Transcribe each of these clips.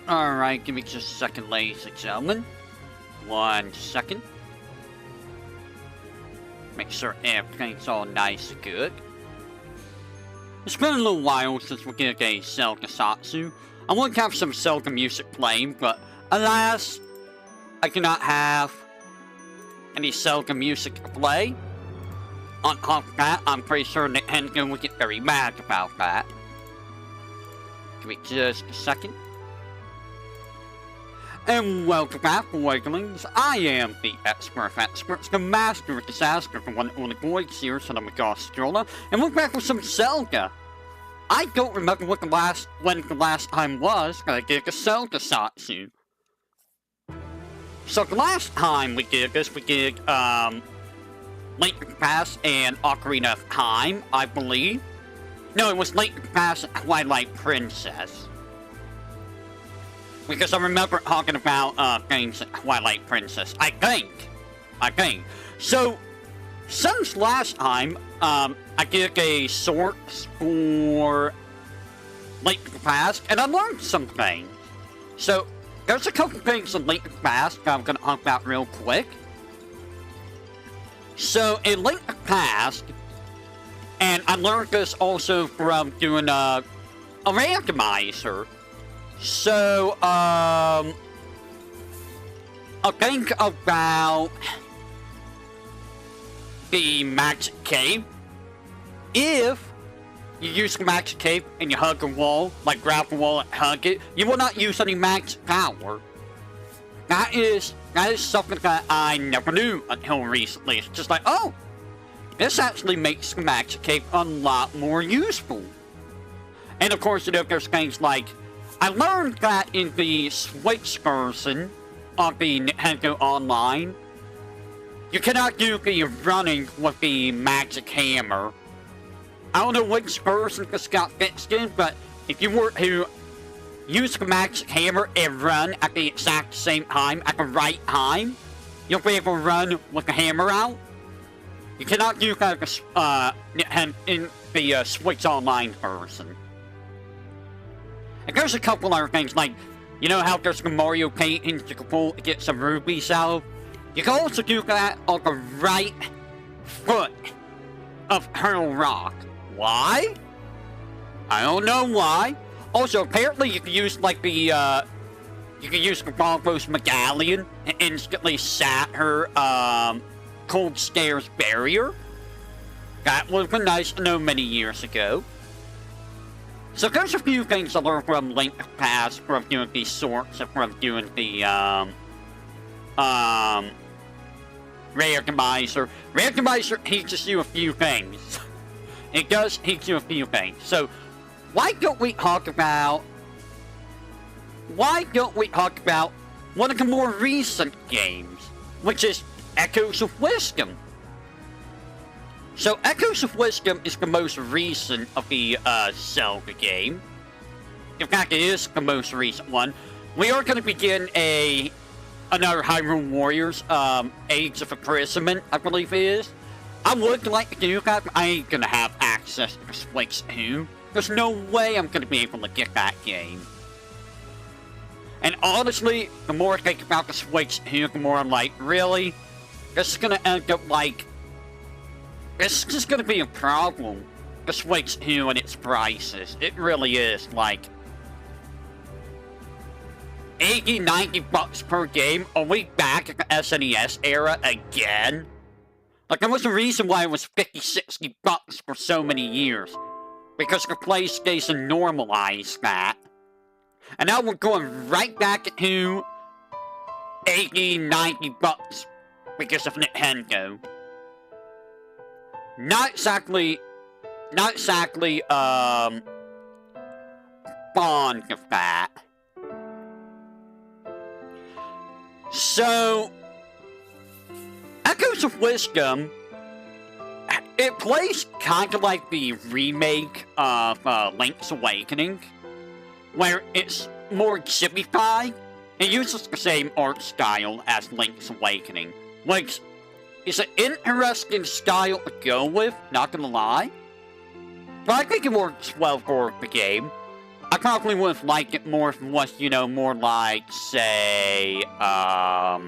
Alright, give me just a second, ladies and gentlemen. 1 second. Make sure everything's all nice and good. It's been a little while since we did a Zelda Satsu. I want to have some Zelda music playing, but alas, I cannot have any Zelda music to play. On top of that, I'm pretty sure Nintendo would get very mad about that. Give me just a second. And welcome back, Wigglings. I am the expert of experts, the master of disaster from one of the boys here, son of a Gostrola, and we're back with some Zelda. I don't remember when the last time was that I did a Zelda Satsu. So the last time we did this, we did, Link to the Past and Ocarina of Time, I believe. No, it was Link to the Past and Twilight Princess. Because I remember talking about, things at Twilight Princess. I think. So, since last time, I did a sort for Link to the Past, and I learned some things. So, there's a couple things in Link to the Past that I'm gonna talk about real quick. So, in Link to the Past, and I learned this also from doing a randomizer. So, I'll think about the Magic Cape. If you use the Magic Cape and you hug a wall, like grab a wall and hug it, you will not use any magic power. That is something that I never knew until recently. It's just like, oh, this actually makes the Magic Cape a lot more useful. And of course, you know, there's things like, I learned that in the Switch version of the Nintendo Online, you cannot do the running with the Magic Hammer. I don't know which version this got fixed in, but if you were to use the Magic Hammer and run at the exact same time, at the right time, you'll be able to run with the hammer out. You cannot do that in the Switch Online version. And there's a couple other things, like, you know how there's the Mario paintings you can pull to get some rubies out? You can also do that on the right foot of Hurl Rock. Why? I don't know why. Also, apparently you can use, like, the, you can use the Bombos Medallion and instantly shatter, Cold Stairs barrier. That would have been nice to know many years ago. So there's a few things I learned from Link to the Past, from doing these sorts, and from doing the, randomizer. Randomizer teaches you a few things. It does teach you a few things. So, why don't we talk about one of the more recent games, which is Echoes of Wisdom. So, Echoes of Wisdom is the most recent of the, Zelda game. In fact, it is the most recent one. We are going to begin another Hyrule Warriors, Age of Imprisonment, I believe it is. I would like to do that, but I ain't going to have access to the Switch 2. There's no way I'm going to be able to get that game. And honestly, the more I think about the Switch 2, the more I'm like, really? This is going to end up like... It's just gonna be a problem. The Switch 2 and its prices. It really is, like... 80, 90 bucks per game? Are we back at the SNES era again? Like, there was a reason why it was 50, 60 bucks for so many years. Because the PlayStation normalized that. And now we're going right back to 80, 90 bucks because of Nintendo. Not exactly, fond of that. So, Echoes of Wisdom, it plays kind of like the remake of Link's Awakening, where it's more chibi-fied. It uses the same art style as Link's Awakening, which is an interesting style to go with, not gonna lie. But I think it works well for the game. I probably would have liked it more if it was, you know, more like, say, a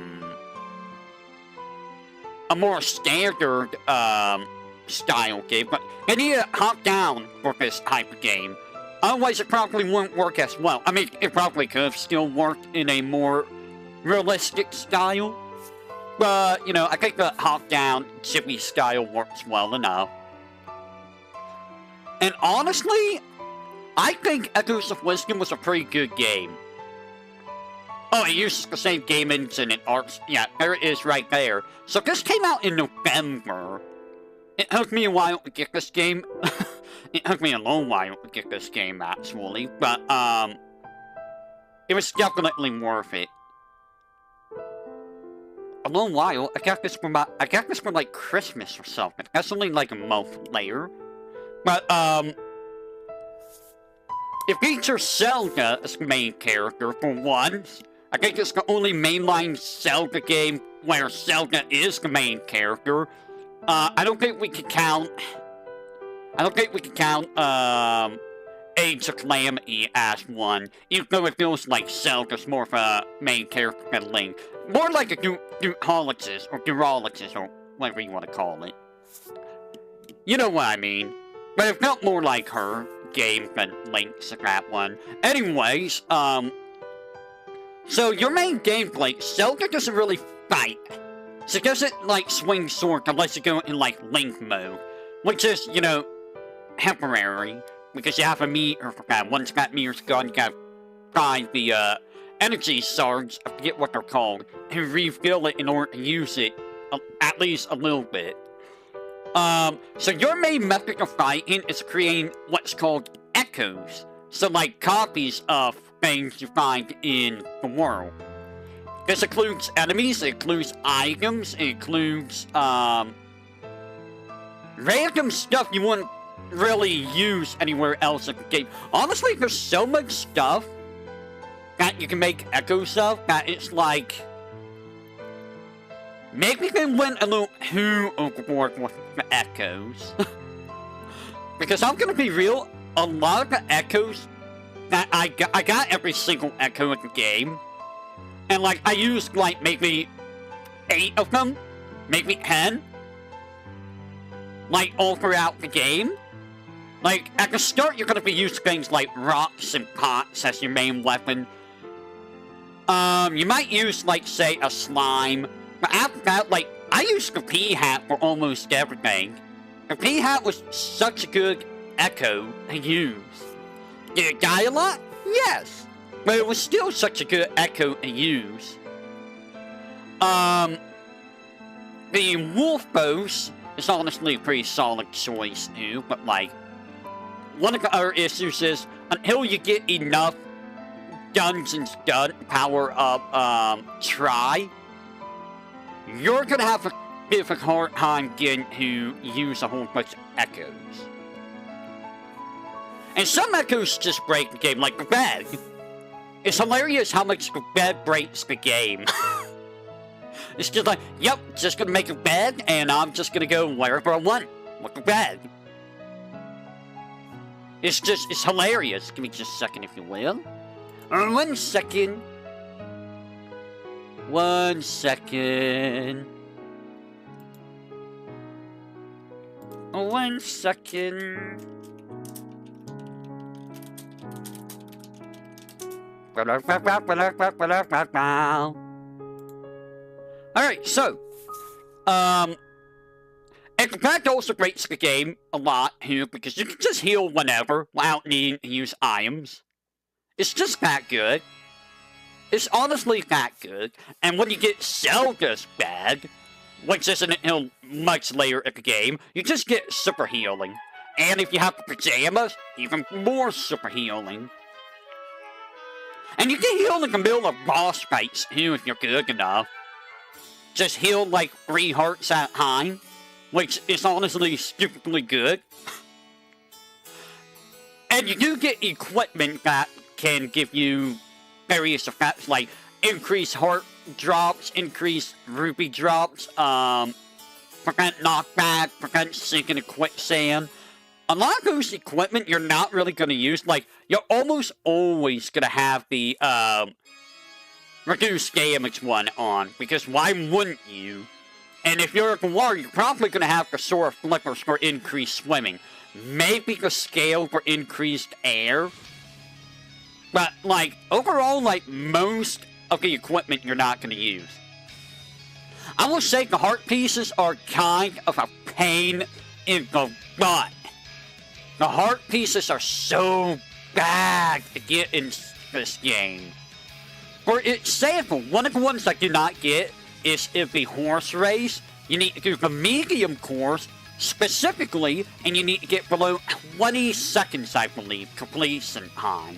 more standard, style game. But I need to hop down for this type of game. Otherwise, it probably wouldn't work as well. I mean, it probably could have still worked in a more realistic style. But, you know, I think the hop-down chippy style works well enough. And honestly, I think Echoes of Wisdom was a pretty good game. Oh, it uses the same game engine and arts. Yeah, there it is right there. So this came out in November. It took me a while to get this game. It took me a long while to get this game, actually. But, it was definitely worth it. A long while. I got this for like Christmas or something. That's only like a month later. But, it features Zelda as the main character for once. I think it's the only mainline Zelda game where Zelda is the main character. I don't think we can count Age of Calamity as one, even though it feels like Zelda's more of a main character than Link. More like a duologist, or whatever you want to call it. You know what I mean. But it felt more like her game than Link's in that one. Anyways, so your main gameplay, Zelda doesn't really fight. She doesn't, like, swing sword unless you go in, like, Link mode. Which is, you know, temporary. Because you have to meet her for that. Once that meter's gone, you gotta find the, energy shards, I forget what they're called, and refill it in order to use it, at least a little bit. So your main method of fighting is creating what's called echoes. So, like, copies of things you find in the world. This includes enemies, it includes items, it includes, random stuff you wouldn't really use anywhere else in the game. Honestly, there's so much stuff that you can make echoes of that it's like... Maybe they went a little too overboard with the echoes. Because I'm gonna be real, a lot of the echoes that I got every single echo in the game. And, like, I used, like, maybe 8 of them, maybe 10. Like, all throughout the game. Like, at the start, you're gonna be using things like rocks and pots as your main weapon. You might use, like, say, a slime. But after that, like, I used the P-Hat for almost everything. The P-Hat was such a good echo to use. Did it die a lot? Yes. But it was still such a good echo to use. The Wolf Boss is honestly a pretty solid choice too, but like, one of the other issues is, until you get enough dungeons done, power up, try, you're gonna have a bit of a hard time getting to use a whole bunch of echoes. And some echoes just break the game, like the bed. It's hilarious how much the bed breaks the game. It's just like, yep, just gonna make a bed, and I'm just gonna go wherever I want with the bed. It's hilarious. Give me just a second, if you will. 1 second. 1 second. 1 second. Alright, so, and the fact also breaks the game a lot here, because you can just heal whenever without needing to use items. It's just that good. It's honestly that good. And when you get Zelda's bag, which isn't until much later in the game, you just get super healing. And if you have the pajamas, even more super healing. And you can heal in the middle of boss fights too if you're good enough. Just heal like 3 hearts at a time, which is honestly stupidly good. And you do get equipment that can give you various effects like increased heart drops, increased rupee drops, prevent knockback, prevent sinking in quicksand. a lot of those equipment you're not really going to use. Like, you're almost always going to have the, reduced damage one on, because why wouldn't you? And if you're a Galar, you're probably going to have the Soar Flippers for increased swimming. Maybe the scale for increased air. But, like, overall, like, most of the equipment you're not going to use. I will say the heart pieces are kind of a pain in the butt. The heart pieces are so bad to get in this game. For example, one of the ones I do not get is if the horse race, you need to do the medium course specifically, and you need to get below 20 seconds, I believe, completion time.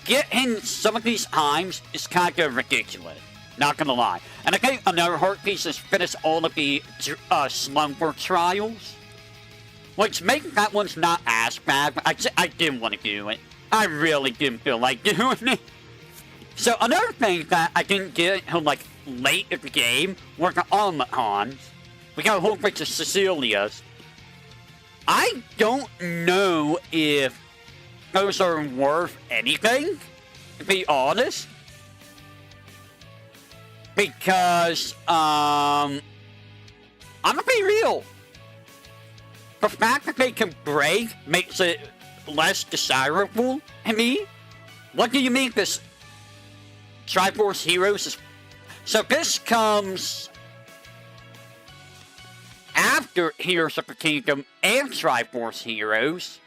Getting some of these times is kind of ridiculous, not gonna lie. And I think another heart piece is finish all of the slumber trials, which makes that one's not as bad, but I didn't want to do it. I really didn't feel like doing it. So another thing that I didn't get until like late in the game were the automatons. We got a whole bunch of Cecilias. I don't know if those are worth anything, to be honest. Because, I'm gonna be real. The fact that they can break makes it less desirable to me. What do you mean this Triforce Heroes is... So this comes after Heroes of the Kingdom and Triforce Heroes,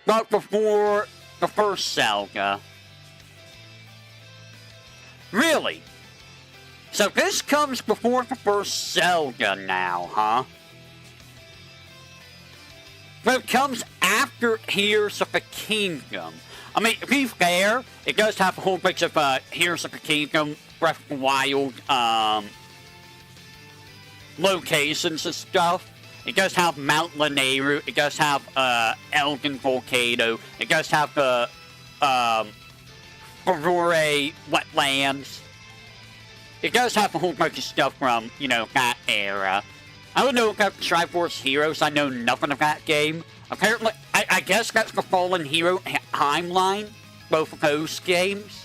but before the first Zelda. Really? So this comes before the first Zelda now, huh? But it comes after Heroes of the Kingdom. I mean, to be fair, it does have a whole bunch of Heroes of the Kingdom, Breath of the Wild, locations and stuff. It does have Mount Lanayru, it does have Elgin Volcano, it does have the Aurora Wetlands. It does have a whole bunch of stuff from, you know, that era. I don't know about Triforce Heroes, I know nothing of that game. Apparently, I guess that's the Fallen Hero timeline, both of those games.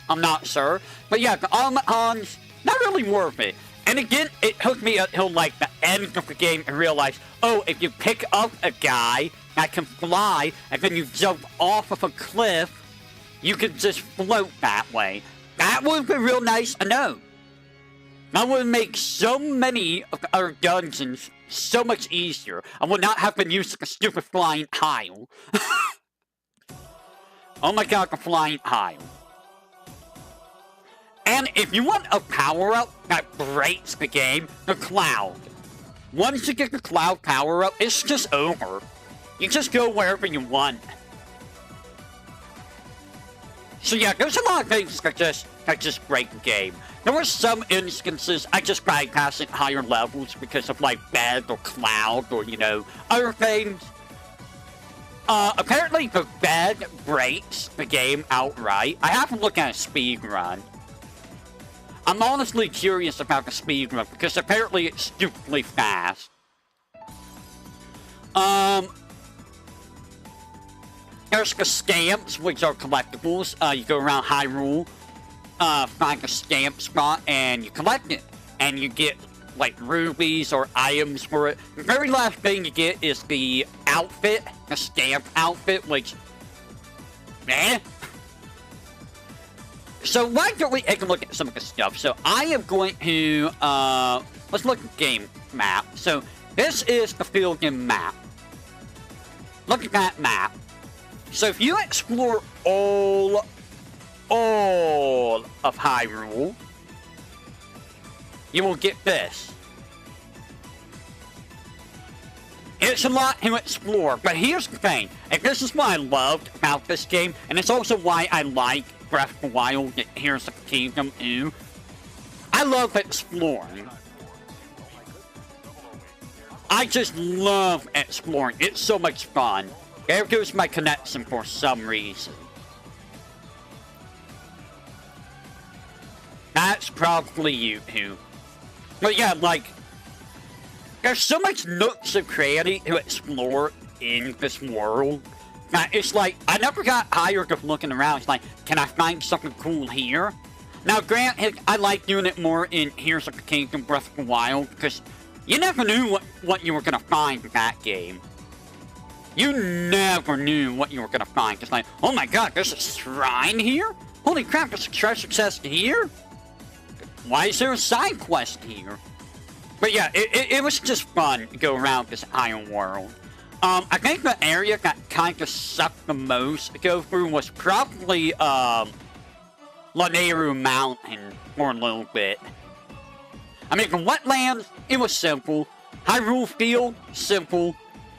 I'm not sure. But yeah, the automatons, not really worth it. And again, it took me until like the end of the game to realize, oh, if you pick up a guy that can fly, and then you jump off of a cliff, you can just float that way. That would have been real nice to know. That would make so many of our dungeons so much easier. I would not have been using a stupid flying tile. Oh my god, the flying tile. And if you want a power-up that breaks the game, the cloud. Once you get the cloud power-up, it's just over. You just go wherever you want. So yeah, there's a lot of things that just break the game. There were some instances I just bypassed at higher levels because of like bed or cloud or, you know, other things. Apparently the bed breaks the game outright. I have to look at a speedrun. I'm honestly curious about the speedrun because apparently it's stupidly fast. There's the stamps, which are collectibles. You go around Hyrule, find a stamp spot, and you collect it. And you get, like, rubies or items for it. The very last thing you get is the outfit, the stamp outfit, which... eh? So why don't we take a look at some of the stuff? So I am going to, let's look at game map. So this is the Fieldin map. Look at that map. So if you explore all of Hyrule, you will get this. It's a lot to explore, but here's the thing, and this is what I loved about this game, and it's also why I like Breath of the Wild and Heroes of the Kingdom too. I love exploring. I just love exploring. It's so much fun. There goes my connection for some reason. That's probably YouTube. But yeah, like, there's so much nooks and crannies to explore in this world. Now, it's like, I never got tired of looking around. It's like, can I find something cool here? Now, granted, I like doing it more in Here's a Kingdom Breath of the Wild, because you never knew what you were going to find in that game. You never knew what you were going to find. It's like, oh my god, there's a shrine here? Holy crap, there's a treasure chest here? Why is there a side quest here? But yeah, it was just fun to go around this Iron World. I think the area that kind of sucked the most to go through was probably, Laneru Mountain for a little bit. I mean, the wetlands, it was simple. Hyrule Field, simple.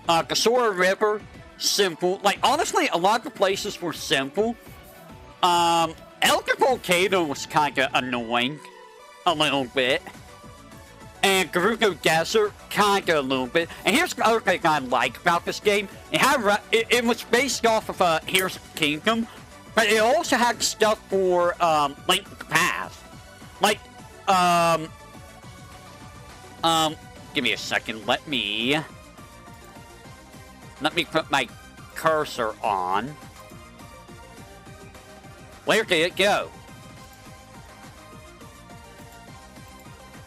Kasora River, simple. Like, honestly, a lot of the places were simple. Elder Volcano was kind of annoying. A little bit. And Gerudo Desert, kind of a little bit. And here's the other thing I like about this game. It was based off of Here's the Kingdom, but it also had stuff for Link to the Past. Like, give me a second. Let me put my cursor on. Where did it go?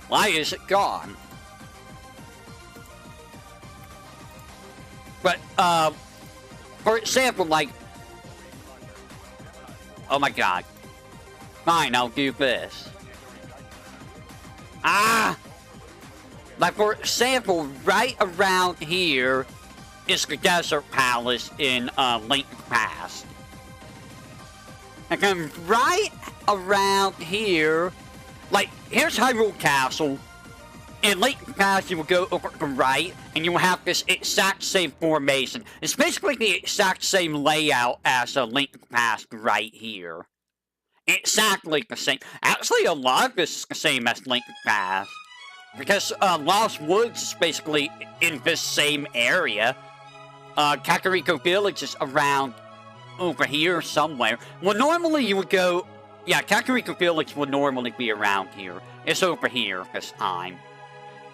Why is it gone? But, for example, like... Oh my god. Fine, I'll do this. Ah! Like, for example, right around here is the Desert Palace in, Link to the Past. And then right around here... Like, here's Hyrule Castle. In Link to the Past, you will go over to the right, and you will have this exact same formation. It's basically the exact same layout as a Link to the Past right here. Exactly the same. Actually, a lot of this is the same as Link to the Past. Because, Lost Woods is basically in this same area. Kakariko Village is around over here somewhere. Well, normally you would go... Yeah, Kakariko Village would normally be around here. It's over here this time.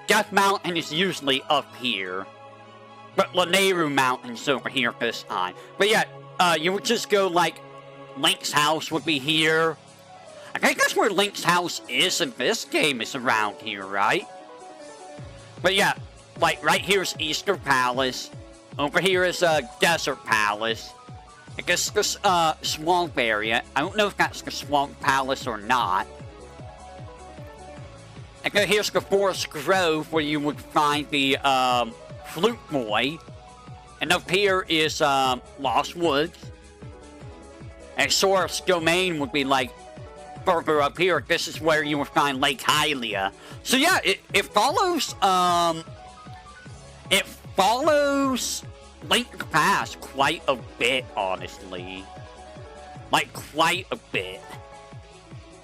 Death Mountain is usually up here. But Laneru Mountain is over here this time. But yeah, you would just go like... Link's house would be here. I think that's where Link's house is in this game, is around here, right? But yeah, like right here's Easter Palace. Over here is Desert Palace. I guess this, swamp area. I don't know if that's the Swamp Palace or not. And then here's the Forest Grove, where you would find the, Flute Boy. And up here is, Lost Woods. And Sora's Domain would be, like, further up here. This is where you would find Lake Hylia. So yeah, it follows, it follows... Link to the Past quite a bit, honestly. Like, quite a bit.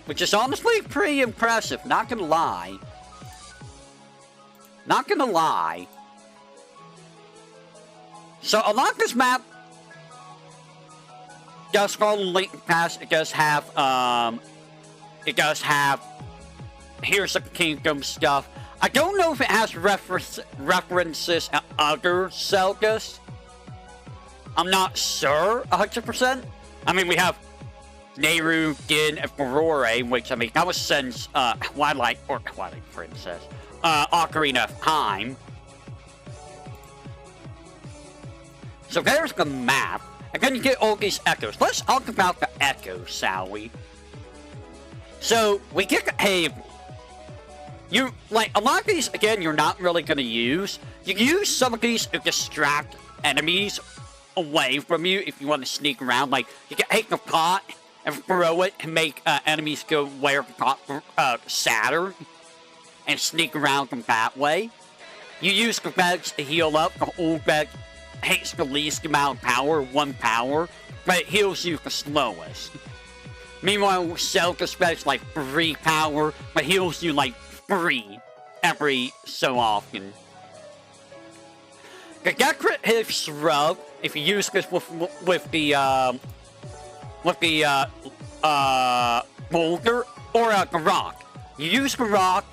Which is honestly pretty impressive, not gonna lie. Not gonna lie. So, a lot of this map does follow Link to the Past. It does have, Here's the Kingdom stuff. I don't know if it has references to other Zeldas. I'm not sure 100%. I mean, we have Nehru, Din, and Furore, which, I mean, that was since, Twilight Princess, Ocarina of Time. So there's the map, and then you get all these echoes. Let's talk about the echoes, shall we? So, we get the cave. You, like, a lot of these, again, you're not really gonna use. You can use some of these to distract enemies away from you if you want to sneak around. Like, you can take the pot and throw it to make enemies go where the pot Saturn and sneak around them that way. You use the beds to heal up. The old bed takes the least amount of power, 1 power, but it heals you the slowest. Meanwhile, Zelda's bed's like 3 power, but heals you like 3 every so often. The decorative shrub, if you use this with the boulder or the rock. You use the rock,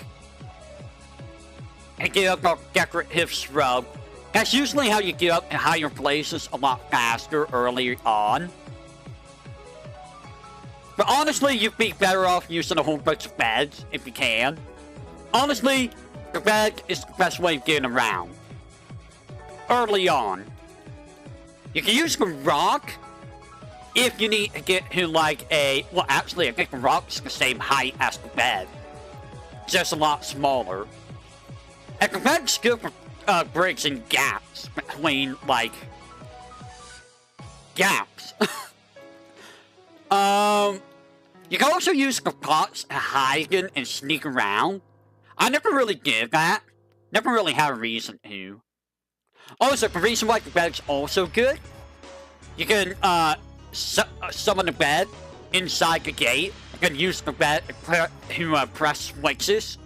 and get up a decorative shrub. That's usually how you get up in higher places a lot faster early on. But honestly, you'd be better off using a whole bunch of beds if you can. Honestly, the bed is the best way of getting around. Early on. You can use the rock if you need to get to like a... Well, actually, I think the rock's the same height as the bed. Just a lot smaller. And the bed's good for bridging gaps between, like... gaps. You can also use the pots to hide in and sneak around. I never really did that. Never really had a reason to. Also, the reason why the bed's also good, you can summon the bed inside the gate. You can use the bed to press switches.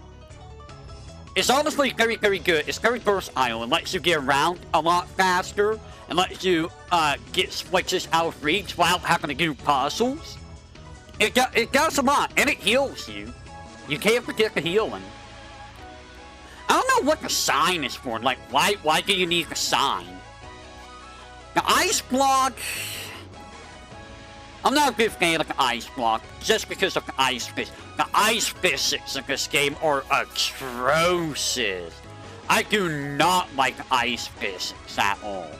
It's honestly very, very good. It's very versatile. It lets you get around a lot faster. It lets you get switches out of reach without having to do puzzles. It does a lot, and it heals you. You can't forget the healing. I don't know what the sign is for. Like, why do you need the sign? The ice block... I'm not a big fan of the ice block, just because of the ice fish. The ice physics in this game are atrocious. I do not like the ice physics at all.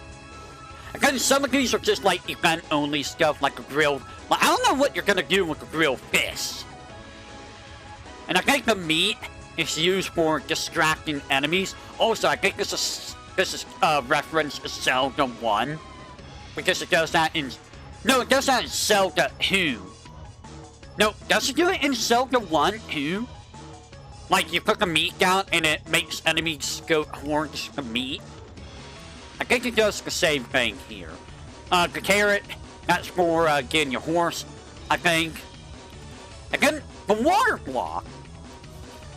Again, some of these are just like event-only stuff, like a grilled... Like, I don't know what you're gonna do with the grilled fish. And I think the meat is used for distracting enemies. Also, I think this is reference to Zelda 1. Because it does that in... No, it does that in Zelda 2. No, does it do it in Zelda 1 too? Like, you put the meat down and it makes enemies go towards the meat? I think it does the same thing here. The carrot, that's for getting your horse, I think. Again, the water block.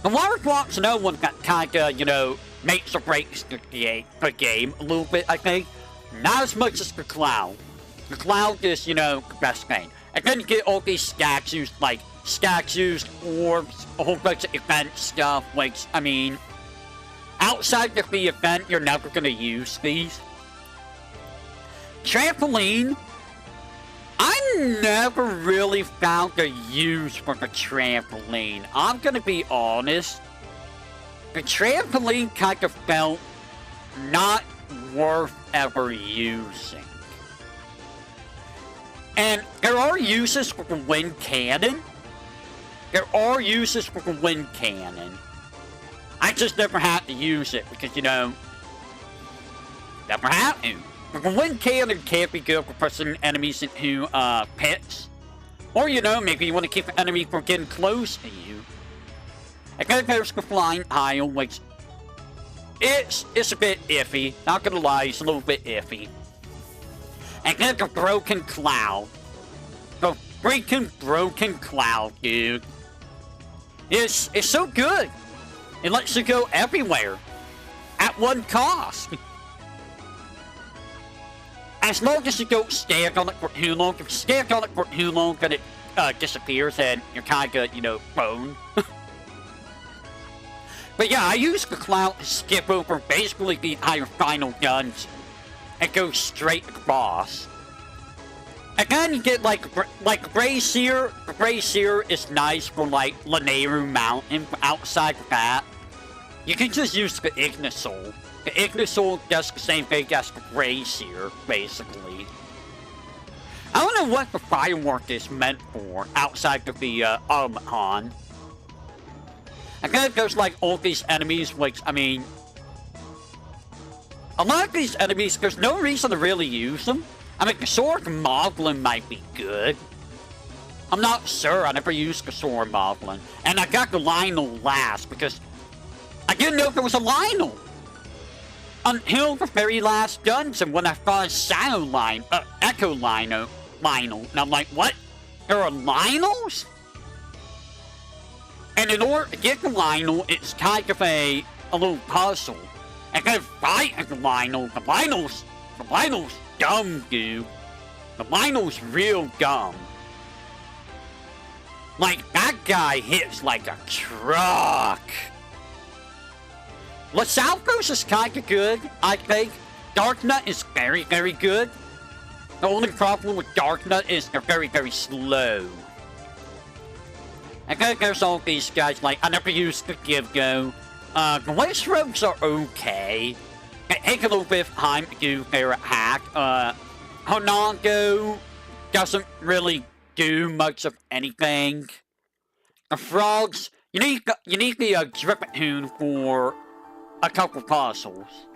The water block's another one that kinda, you know, makes or breaks the game a little bit, I think. Not as much as the cloud. The cloud is, you know, the best thing. And then you get all these statues, like statues, orbs, a whole bunch of event stuff, which, I mean, outside of the event, you're never gonna use these. Trampoline, I never really found a use for the trampoline. I'm gonna be honest. The trampoline kind of felt not worth ever using. And there are uses for the wind cannon. There are uses for the wind cannon. I just never had to use it because, you know, never had to. But the wind cannon can't be good for pushing enemies into pits. Or, you know, maybe you want to keep the enemy from getting close to you. And then there's the flying tile, which it's a bit iffy. Not gonna lie, it's a little bit iffy. And then the broken cloud. The freaking broken cloud, dude. It's so good. It lets you go everywhere. At one cost. As long as you don't stand on it for too long. If you stand on it for too long, then it disappears and you're kinda, you know, prone. But yeah, I use the cloud to skip over basically the entire final dungeon. And go straight to the boss. Again, you get like Brazier. The Brazier is nice for like Laneru Mountain. But outside of that, you can just use the Ignisol. The Ignisol does the same thing as the Brazier, basically. I don't know what the firework is meant for outside of the automaton. Again, there's like all these enemies, which I mean. A lot of these enemies, there's no reason to really use them. I mean, the Sword Moblin might be good. I'm not sure. I never used the Sword Moblin. And I got the Lionel last because I didn't know there was a Lionel. Until the very last dungeon when I found Echo Lionel. And I'm like, what? There are Lionels? And in order to get the Lionel, it's kind of a little puzzle. And then fighting the Lionel. The Lionel's dumb, dude. The Lionel's real dumb. Like, that guy hits like a truck. Southcoast is kinda good, I think. Darknut is very, very good. The only problem with Darknut is they're very, very slow. I think there's all these guys, like, I never used the Give Go. Glacier Rogues are okay. They take a little bit of time to do their hack. Honongo doesn't really do much of anything. The frogs, you need the Drippet Hoon for a couple puzzles.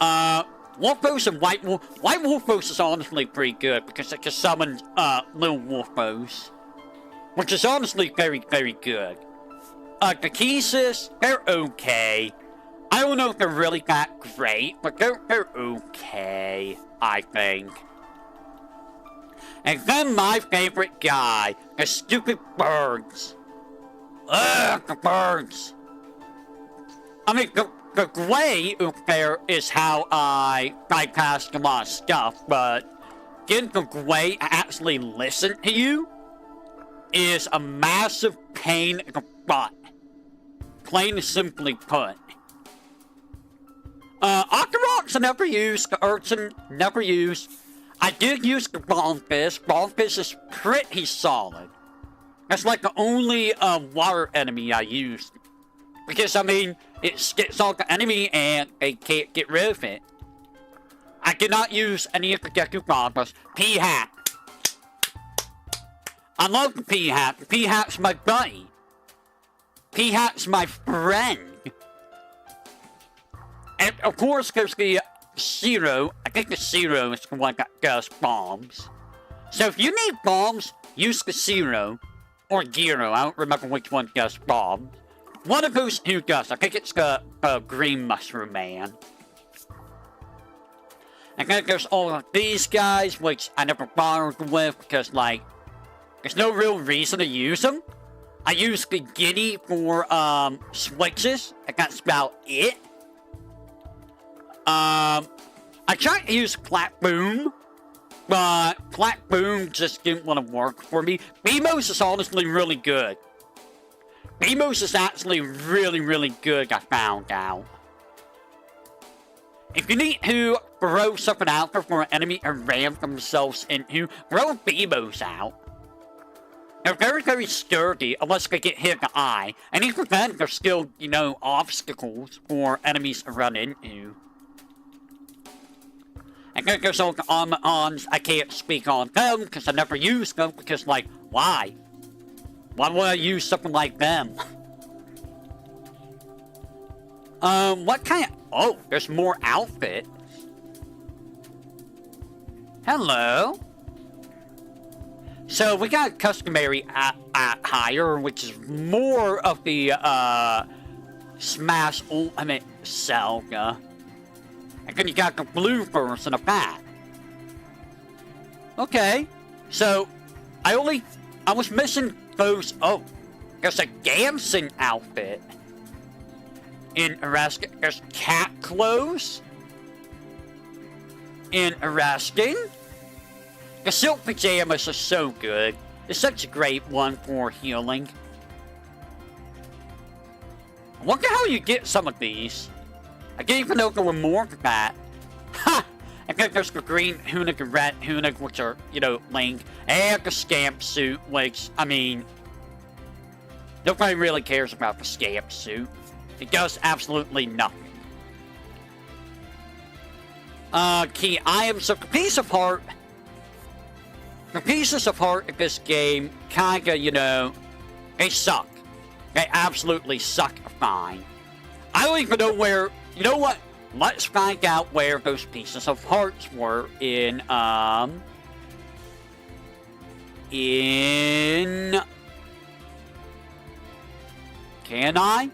Wolfos and White Wolf. White Wolfos is honestly pretty good because it can summon little Wolfos, which is honestly very, very good. The Keesis, they're okay. I don't know if they're really that great, but they're okay, I think. And then my favorite guy, the stupid birds. Ugh, the birds. I mean, the gray up there is how I bypassed a lot of stuff, but getting the gray to actually listen to you is a massive pain in the butt. Plain and simply put. Octoroks I never used, the Urchin never used. I did use the Bombfish. Bombfish is pretty solid. That's like the only water enemy I used. Because, I mean, it gets on the enemy and they can't get rid of it. I did not use any of the Deku Bombers. P-Hat. I love the P-Hat. The P-Hat's my buddy. P-Hat's my friend. And, of course, there's the Zero. I think the Zero is the one that does bombs. So if you need bombs, use the Zero. Or Giro. I don't remember which one does bombs. One of those who does. I think it's the Green Mushroom Man. And then there's all of these guys, which I never bothered with because, like, there's no real reason to use them. I use the Giddy for switches, and that's about it. I tried to use Plat Boom, but Plat Boom just didn't want to work for me. Beamos is honestly really good. Beamos is actually really, really good, I found out. If you need to throw something out there for an enemy to ram themselves into, throw Beamos out. They're very, very sturdy unless they get hit in the eye. And even then, they're still, you know, obstacles for enemies to run into. And then there's all the Armor-Ons. I can't speak on them because I never use them because, like, why? Why would I use something like them? What kind of... Oh, there's more outfits. Hello. So, we got a customary hire, which is more of the, Smash Ultimate Zelda. And then you got the blue version of that. Okay. So, I was missing those... Oh, there's a Gamson outfit. Interesting. There's cat clothes. Interesting. The silk pajamas are so good. It's such a great one for healing. I wonder how you get some of these. I didn't even know there were more than that. Ha! I think there's the green Hunig and red Hunig, which are, you know, Link. And the Scamp suit, which, I mean... Nobody really cares about the Scamp suit. It does absolutely nothing. Key items of the piece of heart. The pieces of heart in this game, kinda, you know, they suck. They absolutely suck fine. I don't even know where... You know what? Let's find out where those pieces of hearts were in, Can I?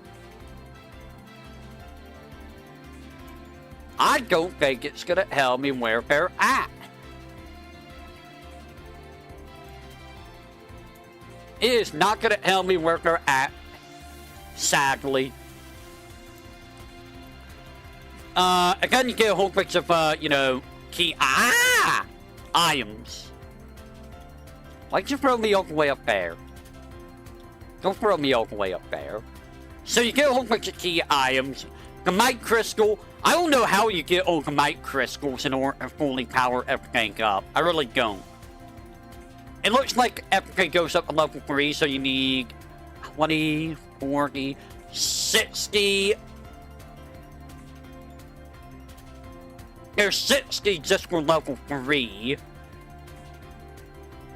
I don't think it's gonna tell me where they're at. It is not gonna tell me where they're at, sadly. Again, you get a whole bunch of, you know, items. Why'd you throw me all the way up there? Don't throw me all the way up there. So you get a whole bunch of key items. The Might Crystal, I don't know how you get all the Might Crystals in order to fully power everything up. I really don't. It looks like everything goes up to level 3, so you need 20, 40, 60. There's 60 just for level 3.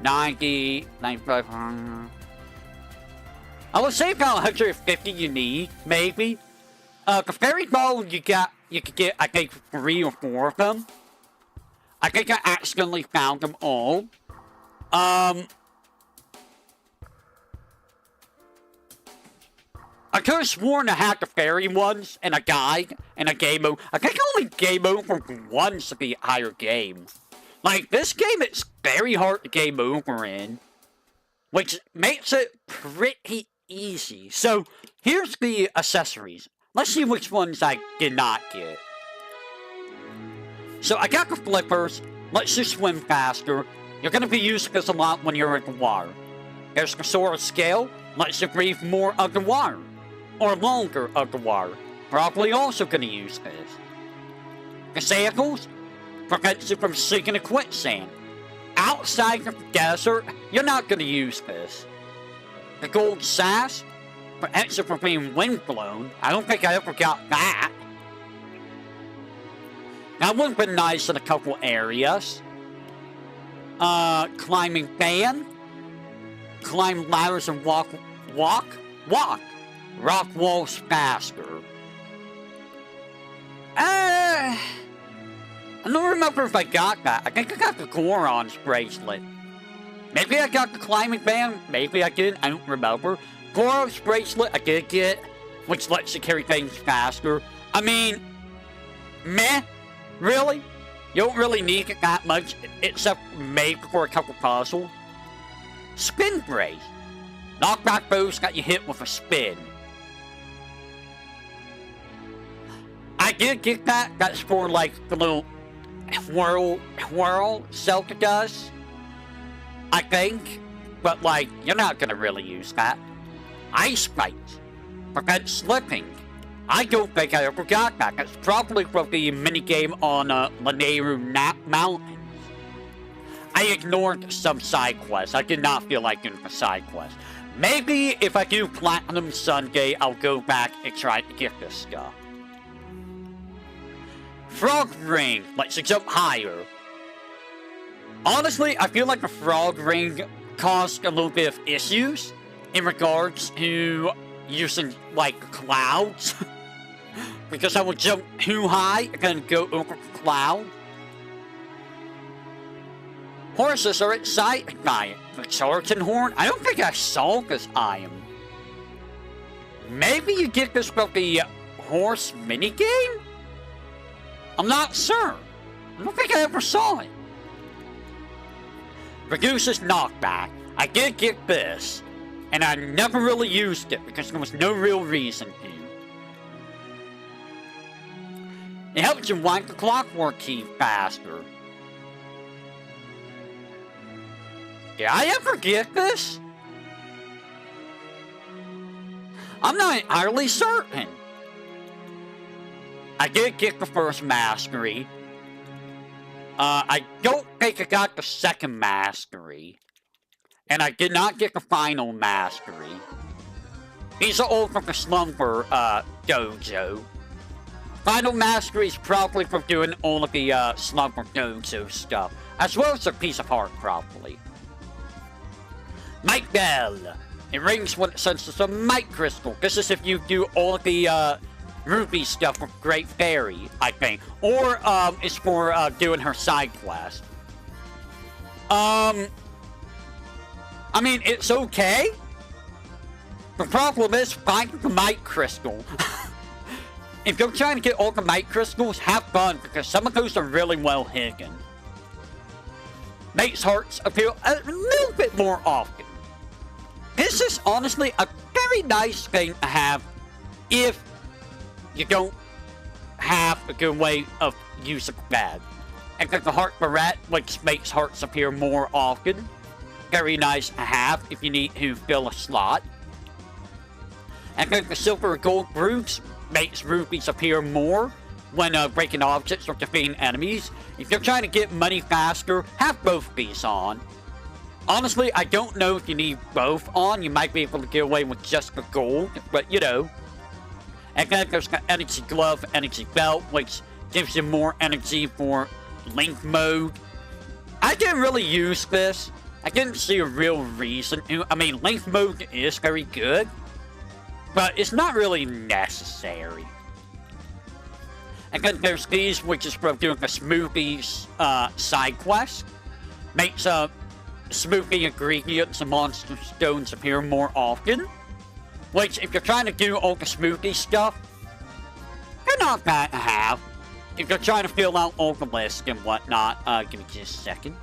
90, 95, I would say about 150 you need, maybe. The fairy ball you could get, I think, 3 or 4 of them. I think I accidentally found them all. I could have sworn I had the fairy ones and a guide and a game mode. I think I only game over once to be a higher game. Like, this game, it's very hard to game over in, which makes it pretty easy. So, here's the accessories. Let's see which ones I did not get. So, I got the flippers. Lets you swim faster. You're going to be using this a lot when you're in the water. There's the Sora Scale. Lets you breathe more underwater. Or longer underwater. Probably also going to use this. The Sandals prevents you from sinking in quicksand. Outside of the desert, you're not going to use this. The Gold Sash prevents you from being windblown. I don't think I ever got that. That would have been nice in a couple areas. Climbing fan. Climb ladders and walk. Rock walls faster. I don't remember if I got that. I think I got the Goron's bracelet. Maybe I got the climbing band. Maybe I didn't. I don't remember. Goron's bracelet I did get, which lets you carry things faster. I mean, meh. Really? You don't really need it that much, except maybe for a couple puzzles. Spin brace. Knockback boost got you hit with a spin. I did get that. That's for like the little whirl Zelda does. I think. But like, you're not gonna really use that. Ice Spikes. Prevent slipping. I don't think I ever got that. That's probably from the minigame on Laneru Mountains. I ignored some side quests. I did not feel like doing the side quest. Maybe if I do Platinum Sunday, I'll go back and try to get this stuff. Frog Ring lets you jump higher. Honestly, I feel like the Frog Ring caused a little bit of issues in regards to using, like, clouds. Because I would jump too high and then go over the cloud. Horses are excited by it. The Charlton Horn, I don't think I saw this item. Maybe you get this from the horse minigame? I'm not sure. I don't think I ever saw it. Reduces knockback. I did get this. And I never really used it because there was no real reason to. It helps you wipe the clockwork key faster. Did I ever get this? I'm not entirely certain. I did get the first mastery. I don't think I got the second mastery. And I did not get the final mastery. These are all from the Slumber Dojo. Final mastery is probably from doing all of the Slumber Dojo stuff. As well as a piece of art, probably. Might Bell. It rings when it senses a Might Crystal. This is if you do all of the Ruby stuff with Great Fairy, I think. Or it's for doing her side quest. I mean, it's okay. The problem is finding the Might Crystal. If you're trying to get all the Might Crystals, have fun, because some of those are really well hidden. Makes hearts appear a little bit more often. This is honestly a very nice thing to have if you don't have a good way of using that. And then the Heart Barrette, which makes hearts appear more often. Very nice to have if you need to fill a slot. And then the silver and gold roots makes rupees appear more when breaking objects or defeating enemies. If you're trying to get money faster, have both these on. Honestly, I don't know if you need both on. You might be able to get away with just the gold, but you know. And then there's the energy glove, energy belt, which gives you more energy for link mode. I didn't really use this. I didn't see a real reason to. I mean, link mode is very good, but it's not really necessary. And then there's these, which is from doing the Smoothies side quest. Makes smoothie ingredients and monster stones appear more often. Which, if you're trying to do all the smoothie stuff, they're not bad to have. If you're trying to fill out all the list and whatnot, give me just a second.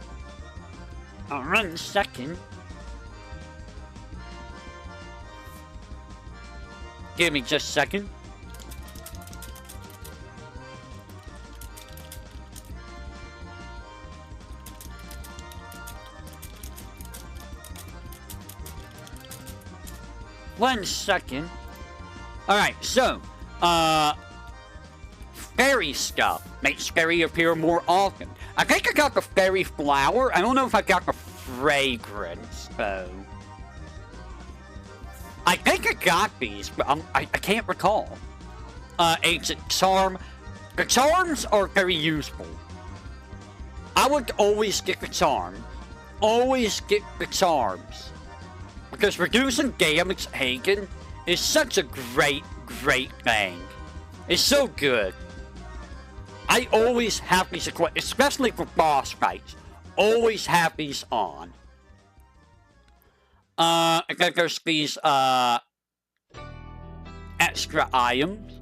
Alright, a second. Give me just a second. One second. Alright, so, fairy stuff makes fairy appear more often. I think I got the fairy flower. I don't know if I got the fragrance, though. I think I got these, but I can't recall. Ancient charm. The charms are very useful. I would always get the charm. Always get the charms. Because reducing damage Hagen is such a great thing. It's so good. I always have these equipped, especially for boss fights. Always have these on. And then there's these, extra items,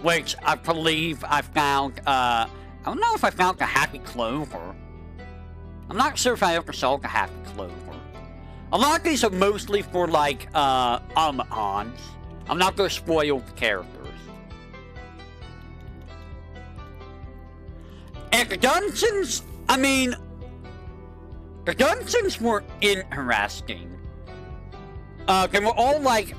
which I believe I found, I don't know if I found the Happy Clover. I'm not sure if I ever saw the Happy Clover. A lot of these are mostly for, like, automatons. I'm not going to spoil the characters. And the dungeons, I mean, the dungeons were interesting. They were all like,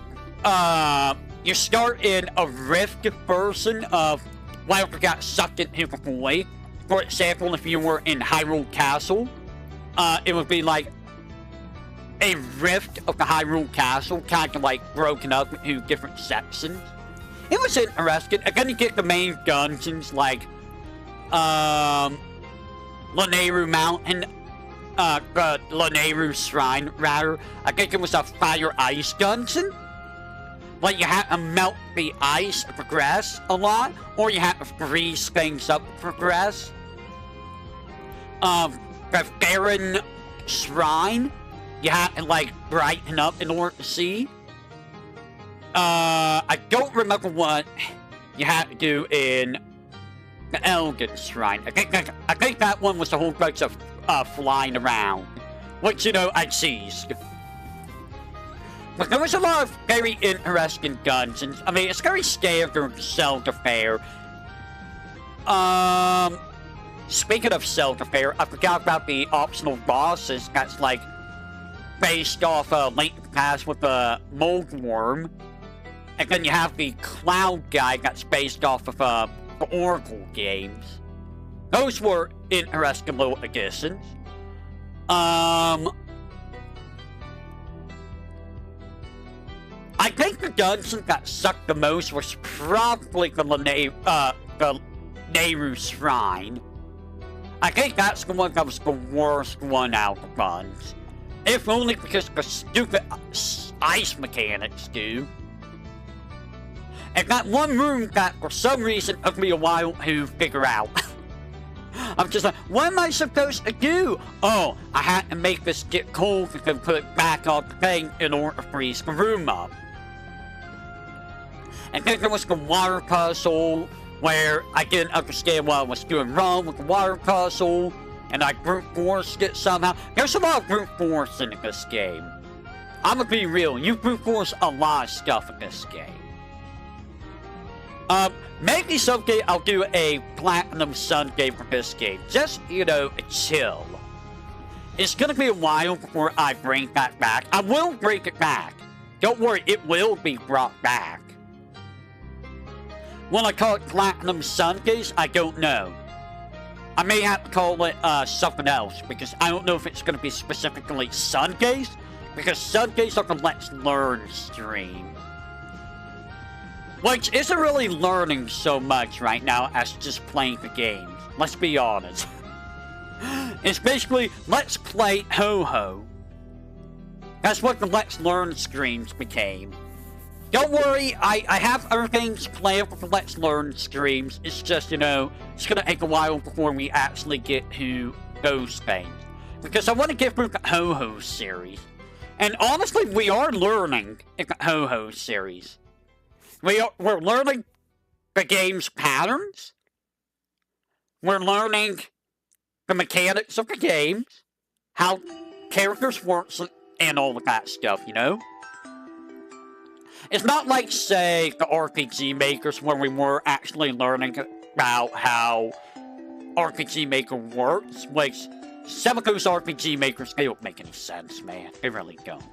you start in a rift version of whatever got sucked into the void. For example, if you were in Hyrule Castle, it would be like a rift of the Hyrule Castle, kind of like broken up into different sections. It was interesting. And then you get the main dungeons like Lanayru Mountain, the Lanayru Shrine, rather. I think it was a fire ice dungeon. Like you had to melt the ice to progress a lot, or you had to freeze things up to progress. The Baron Shrine, you had to like brighten up in order to see. I don't remember what you had to do in the Elgin Shrine. I think that one was a whole bunch of flying around, which, you know, I seized. But there was a lot of very interesting dungeons. I mean, it's very standard Zelda fare. Speaking of Zelda fare, I forgot about the optional bosses that's like based off Link Pass with the Mold Worm. And then you have the Cloud guy that's based off of the Oracle games. Those were interesting little additions. I think the dungeon that sucked the most was probably the Nehru Shrine. I think that's the one that was the worst one out of the bunch. If only because the stupid ice mechanics do. And that one room that for some reason took me a while to figure out. I'm just like, what am I supposed to do? Oh, I had to make this get cold and then put it back on the thing in order to freeze the room up. And then there was the water puzzle, where I didn't understand what I was doing wrong with the water puzzle, and I brute forced it somehow. There's a lot of brute force in this game. I'm gonna be real, you brute force a lot of stuff in this game. Maybe someday I'll do a Platinum Sun game for this game. Just, you know, chill. It's gonna be a while before I bring that back. I will bring it back. Don't worry, it will be brought back. Will I call it Platinum Sun Case? I don't know. I may have to call it something else, because I don't know if it's going to be specifically Sun Case, because Sun Case are the Let's Learn stream. Which isn't really learning so much right now as just playing the games. Let's be honest. It's basically, let's play Ho-Ho. That's what the Let's Learn streams became. Don't worry, I have other things planned for the Let's Learn streams. It's just, you know, it's gonna take a while before we actually get to those things. Because I want to get through the Ho-Ho series. And honestly, we are learning in the Ho-Ho series. We're learning the game's patterns. We're learning the mechanics of the games. How characters work and all of that stuff, you know? It's not like, say, the RPG Makers where we were actually learning about how RPG Maker works, which some of those RPG Makers, they don't make any sense, man. They really don't.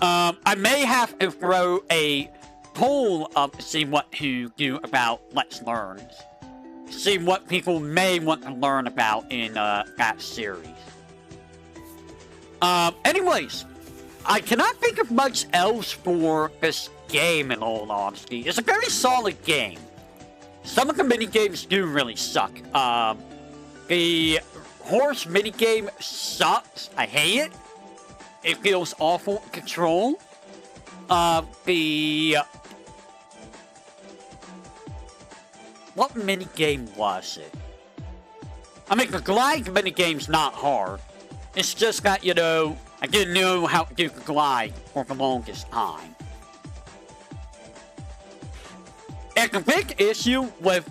I may have to throw a poll up to see what to do about Let's Learns. See what people may want to learn about in that series. Anyways, I cannot think of much else for this game, in all honesty. It's a very solid game. Some of the minigames do really suck. The horse minigame sucks. I hate it. It feels awful to control. What minigame was it? I mean, the glide minigame's not hard. It's just that, you know, I didn't know how to do the glide for the longest time. And the big issue with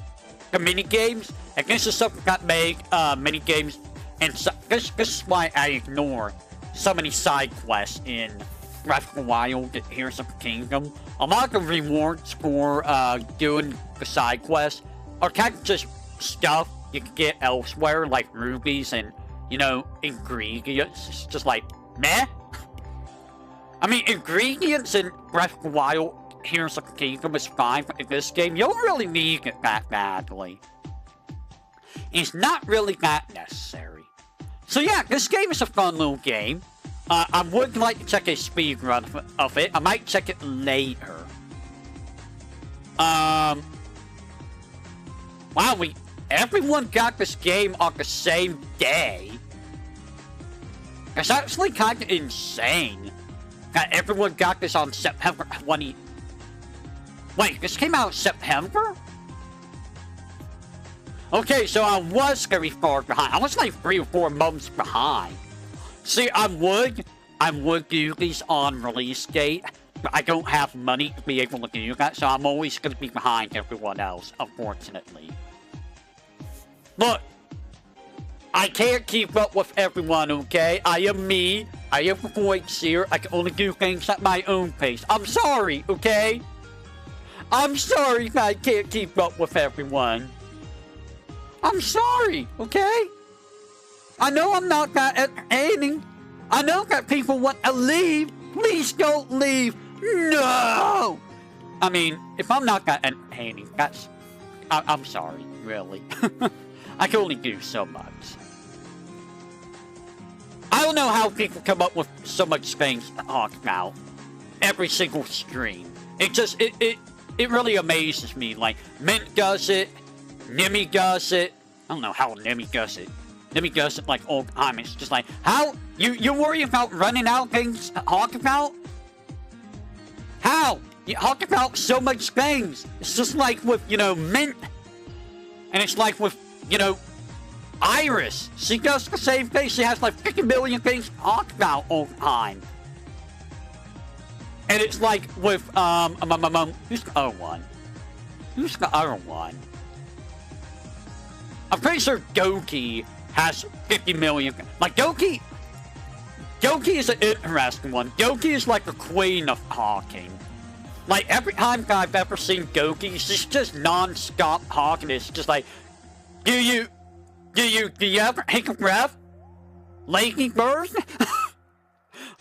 the minigames, and this is something that made minigames, and so, this is why I ignore so many side quests in Breath of the Wild, Tears of the Kingdom. A lot of the rewards for doing the side quests are kind of just stuff you can get elsewhere, like rubies and, you know, ingredients. It's just like, meh. I mean, ingredients in Breath of the Wild, Tears of the Kingdom is fine, but in this game, you don't really need it that badly. It's not really that necessary. So yeah, this game is a fun little game. I would like to check a speedrun of it. I might check it later. Wow, everyone got this game on the same day. It's actually kind of insane that everyone got this on September 20... Wait, this came out in September? Okay, so I was very far behind. I was like 3 or 4 months behind. See, I would do these on release date, but I don't have money to be able to do that, so I'm always going to be behind everyone else, unfortunately. Look, I can't keep up with everyone, okay? I am me. I am the voice here. I can only do things at my own pace. I'm sorry, okay? I'm sorry that I can't keep up with everyone. I'm sorry, okay? I know I'm not that entertaining. I know that people want to leave. Please don't leave. No! I mean, if I'm not that entertaining, that's... I'm sorry, really. I can only do so much. I don't know how people come up with so much things to talk about every single stream. It just, it really amazes me. Like, Mint does it, Nimmy does it. I don't know how Nimmy does it. Nimmy does it like all the time. It's just like, how? You worry about running out things to talk about? How? You talk about so much things. It's just like with, you know, Mint. And it's like with, you know, Iris. She does the same thing. She has like 50 million things to talk about all the time. And it's like with, who's the other one? Who's the other one? I'm pretty sure Doki has 50 million. Like, Doki is an interesting one. Doki is like the queen of talking. Like, every time I've ever seen Doki, she's just non-stop talking. It's just like, do you ever take a breath? Lady bird?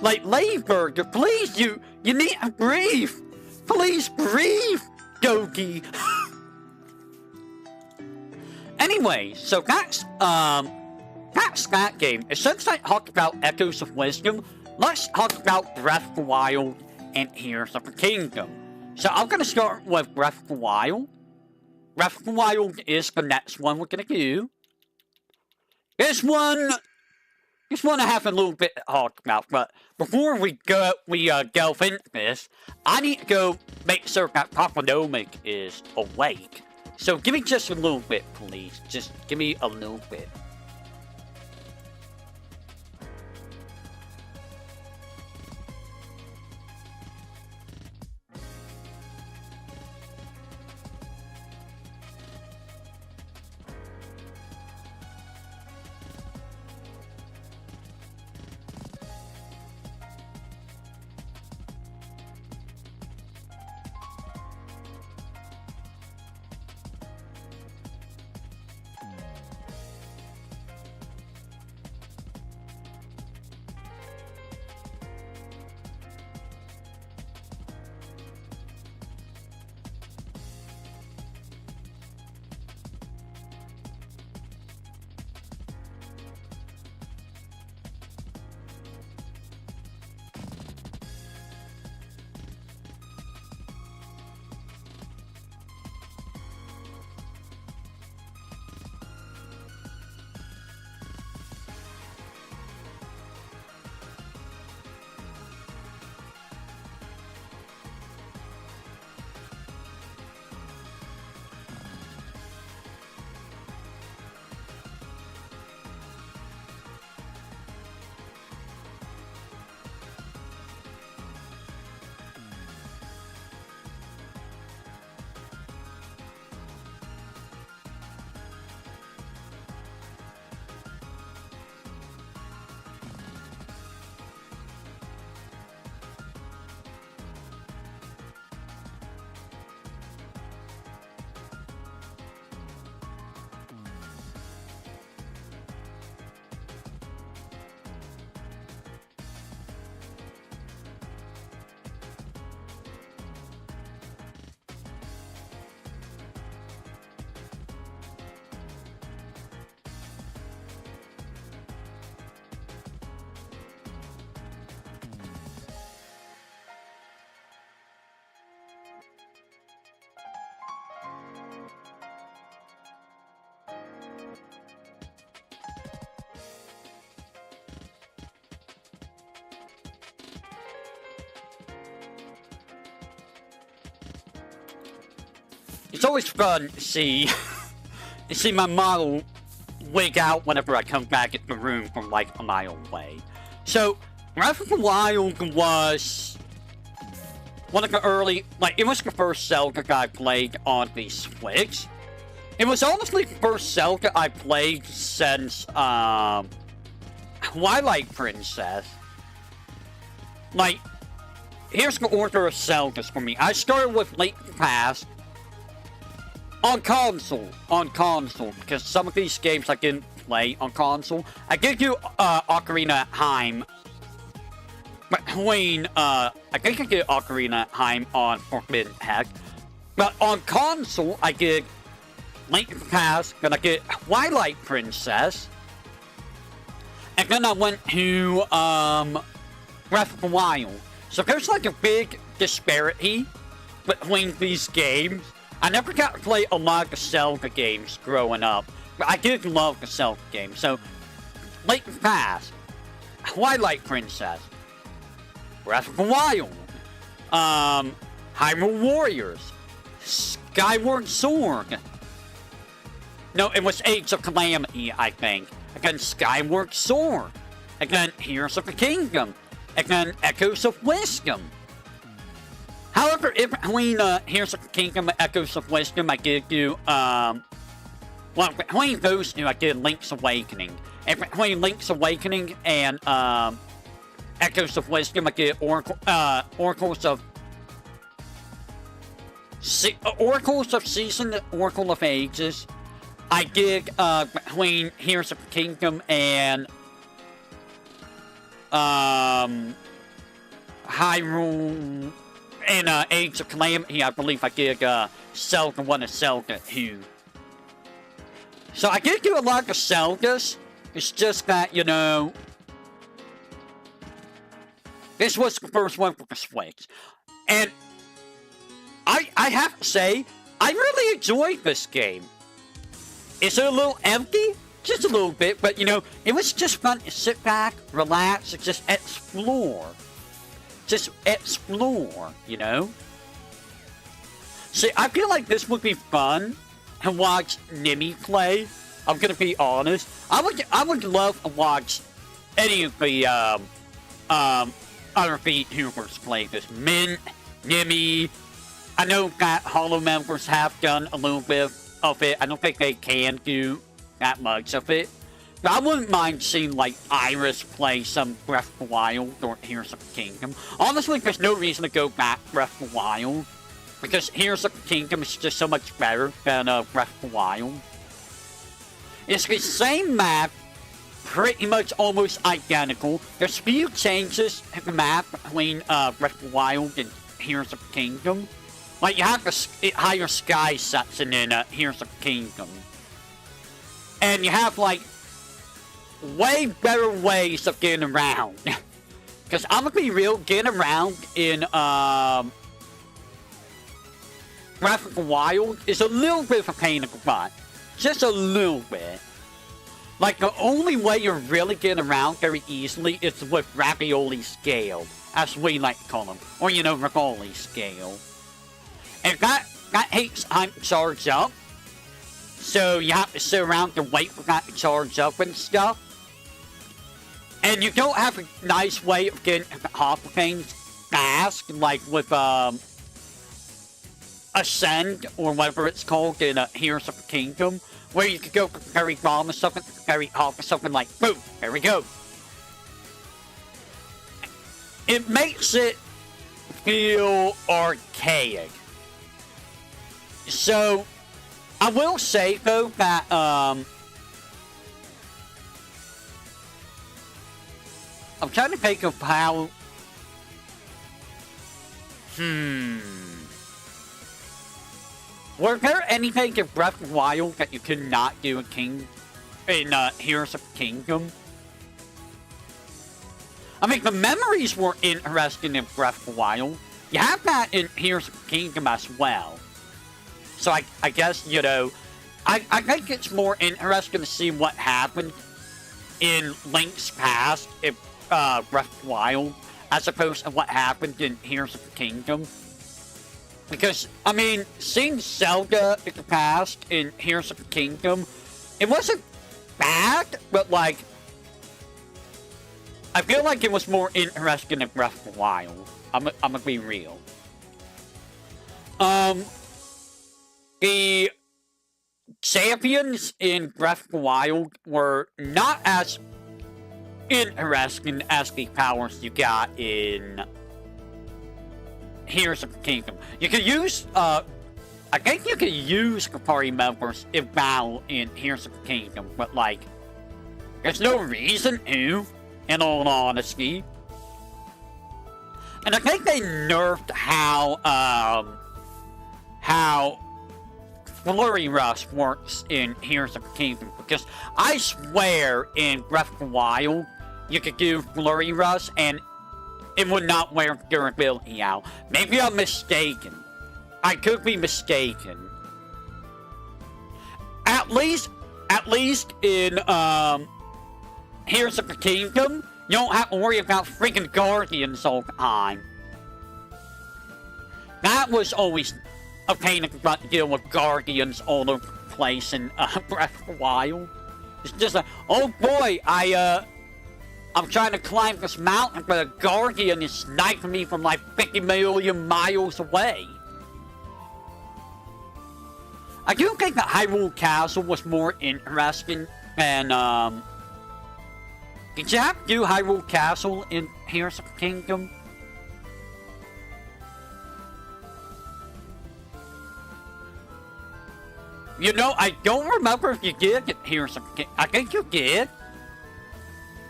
Like, Layburger, please, you need to breathe. Please breathe, Yogi. Anyway, so that's that game. And since I talked about Echoes of Wisdom, let's talk about Breath of the Wild and Tears of the Kingdom. So I'm gonna start with Breath of the Wild. Breath of the Wild is the next one we're gonna do. This one I have a little bit to talk about, but before we delve into this, I need to go make sure that Papanomic is awake. So give me just a little bit, please. Just give me a little bit. It's always fun to see my model wig out whenever I come back into the room from like a mile away. So, Breath of the Wild was one of the early, like, it was the first Zelda I played on the Switch. It was honestly the first Zelda I played since, Twilight Princess. Like, here's the order of Zeldas for me. I started with Link to the Past. On console, because some of these games I didn't play on console. I did do Ocarina Heim between, I think I did Ocarina Heim on Forbidden Heck. But on console, I did Link to the Past, then I did Twilight Princess, and then I went to Breath of the Wild. So there's like a big disparity between these games. I never got to play a lot of the Zelda games growing up, but I did love the Zelda games. So, Link to the Past, Twilight Princess, Breath of the Wild, Hyrule Warriors, Skyward Sword. No, it was Age of Calamity, I think. Again, Skyward Sword. Again, Tears of the Kingdom. Again, Echoes of Wisdom. However, in between Tears of the Kingdom and Echoes of Wisdom, I did do, well, between those two, I did Link's Awakening. And between Link's Awakening and Echoes of Wisdom, I did Oracles of Season, Oracle of Ages. I did between Tears of the Kingdom and Hyrule in Age of Calamity, I believe I did Zelda 1 and Zelda 2. So I did do a lot of Zeldas. It's just that, you know, this was the first one for the Switch. And I have to say, I really enjoyed this game. It's a little empty, just a little bit, but you know, it was just fun to sit back, relax, and just explore. Just explore, you know? See, I feel like this would be fun to watch Nimi play. I'm gonna be honest. I would love to watch any of the other VTubers play this. Mint, Nimi. I know that Hollow members have done a little bit of it. I don't think they can do that much of it. But I wouldn't mind seeing, like, Iris play some Breath of the Wild or Heroes of the Kingdom. Honestly, there's no reason to go back Breath of the Wild. Because Heroes of the Kingdom is just so much better than Breath of the Wild. It's the same map, pretty much almost identical. There's few changes to the map between Breath of the Wild and Heroes of the Kingdom. Like, you have the higher sky section in Heroes of the Kingdom. And you have, like, way better ways of getting around. Because I'm gonna be real, getting around in Breath of the Wild is a little bit of a pain in the butt. Just a little bit. Like, the only way you're really getting around very easily is with Ravioli Scale, as we like to call them. Or, you know, Ravioli Scale. And that takes time to charge up. So you have to sit around and wait for that to charge up and stuff. And you don't have a nice way of getting to the top of things fast, like with Ascend, or whatever it's called in Heroes of the Kingdom, where you could go from the very bottom of something to the very top of something, like, boom, there we go. It makes it feel archaic. So, I will say, though, that, I'm trying to think of how... Were there anything in Breath of the Wild that you could not do in Heroes of the Kingdom? I mean, the memories were interesting in Breath of the Wild. You have that in Heroes of the Kingdom as well. So I guess, you know, I think it's more interesting to see what happened in Link's past in Breath of the Wild, as opposed to what happened in Heroes of the Kingdom. Because, I mean, seeing Zelda in the past in Heroes of the Kingdom, it wasn't bad, but, like, I feel like it was more interesting in Breath of the Wild. I'm gonna be real. The champions in Breath of the Wild were not as interesting as the powers you got in Heroes of the Kingdom. You could use, I think you could use the party members in battle in Heroes of the Kingdom, but, like, there's no reason to, in all honesty. And I think they nerfed how Flurry Rush works in Heroes of the Kingdom, because I swear in Breath of the Wild, you could do Flurry Rush and it would not wear durability out. Maybe I'm mistaken. I could be mistaken. At least in Heroes of the Kingdom, you don't have to worry about freaking Guardians all the time. That was always a pain in the butt to deal with Guardians all over the place in Breath of the Wild. It's just like, oh boy, I'm trying to climb this mountain, but a Guardian is sniping me from like 50 million miles away. I do think that Hyrule Castle was more interesting than, did you have to do Hyrule Castle in Heroes of the Kingdom? You know, I don't remember if you did get Heroes of the Kingdom. I think you did.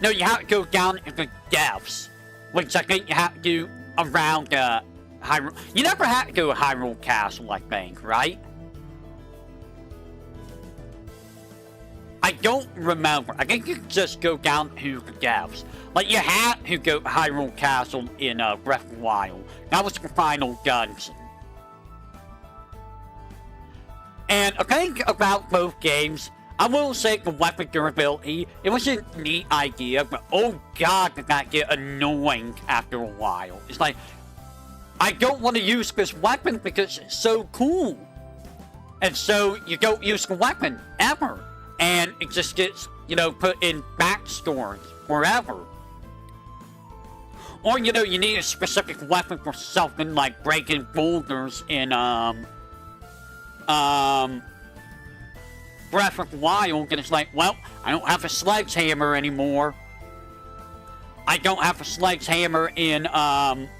No, you have to go down into the depths, which I think you have to do around Hyrule. You never had to go to Hyrule Castle, I think, right? I don't remember. I think you could just go down to the depths. Like, you had to go to Hyrule Castle in Breath of the Wild. That was the final dungeon. And I think about both games, I will say the weapon durability, it was a neat idea, but oh god, did that get annoying after a while. It's like, I don't want to use this weapon because it's so cool. And so you don't use the weapon ever. And it just gets, you know, put in backstores forever. Or, you know, you need a specific weapon for something like breaking boulders in, Breath of the Wild, and it's like, well, I don't have a sledgehammer anymore. I don't have a sledgehammer in, no,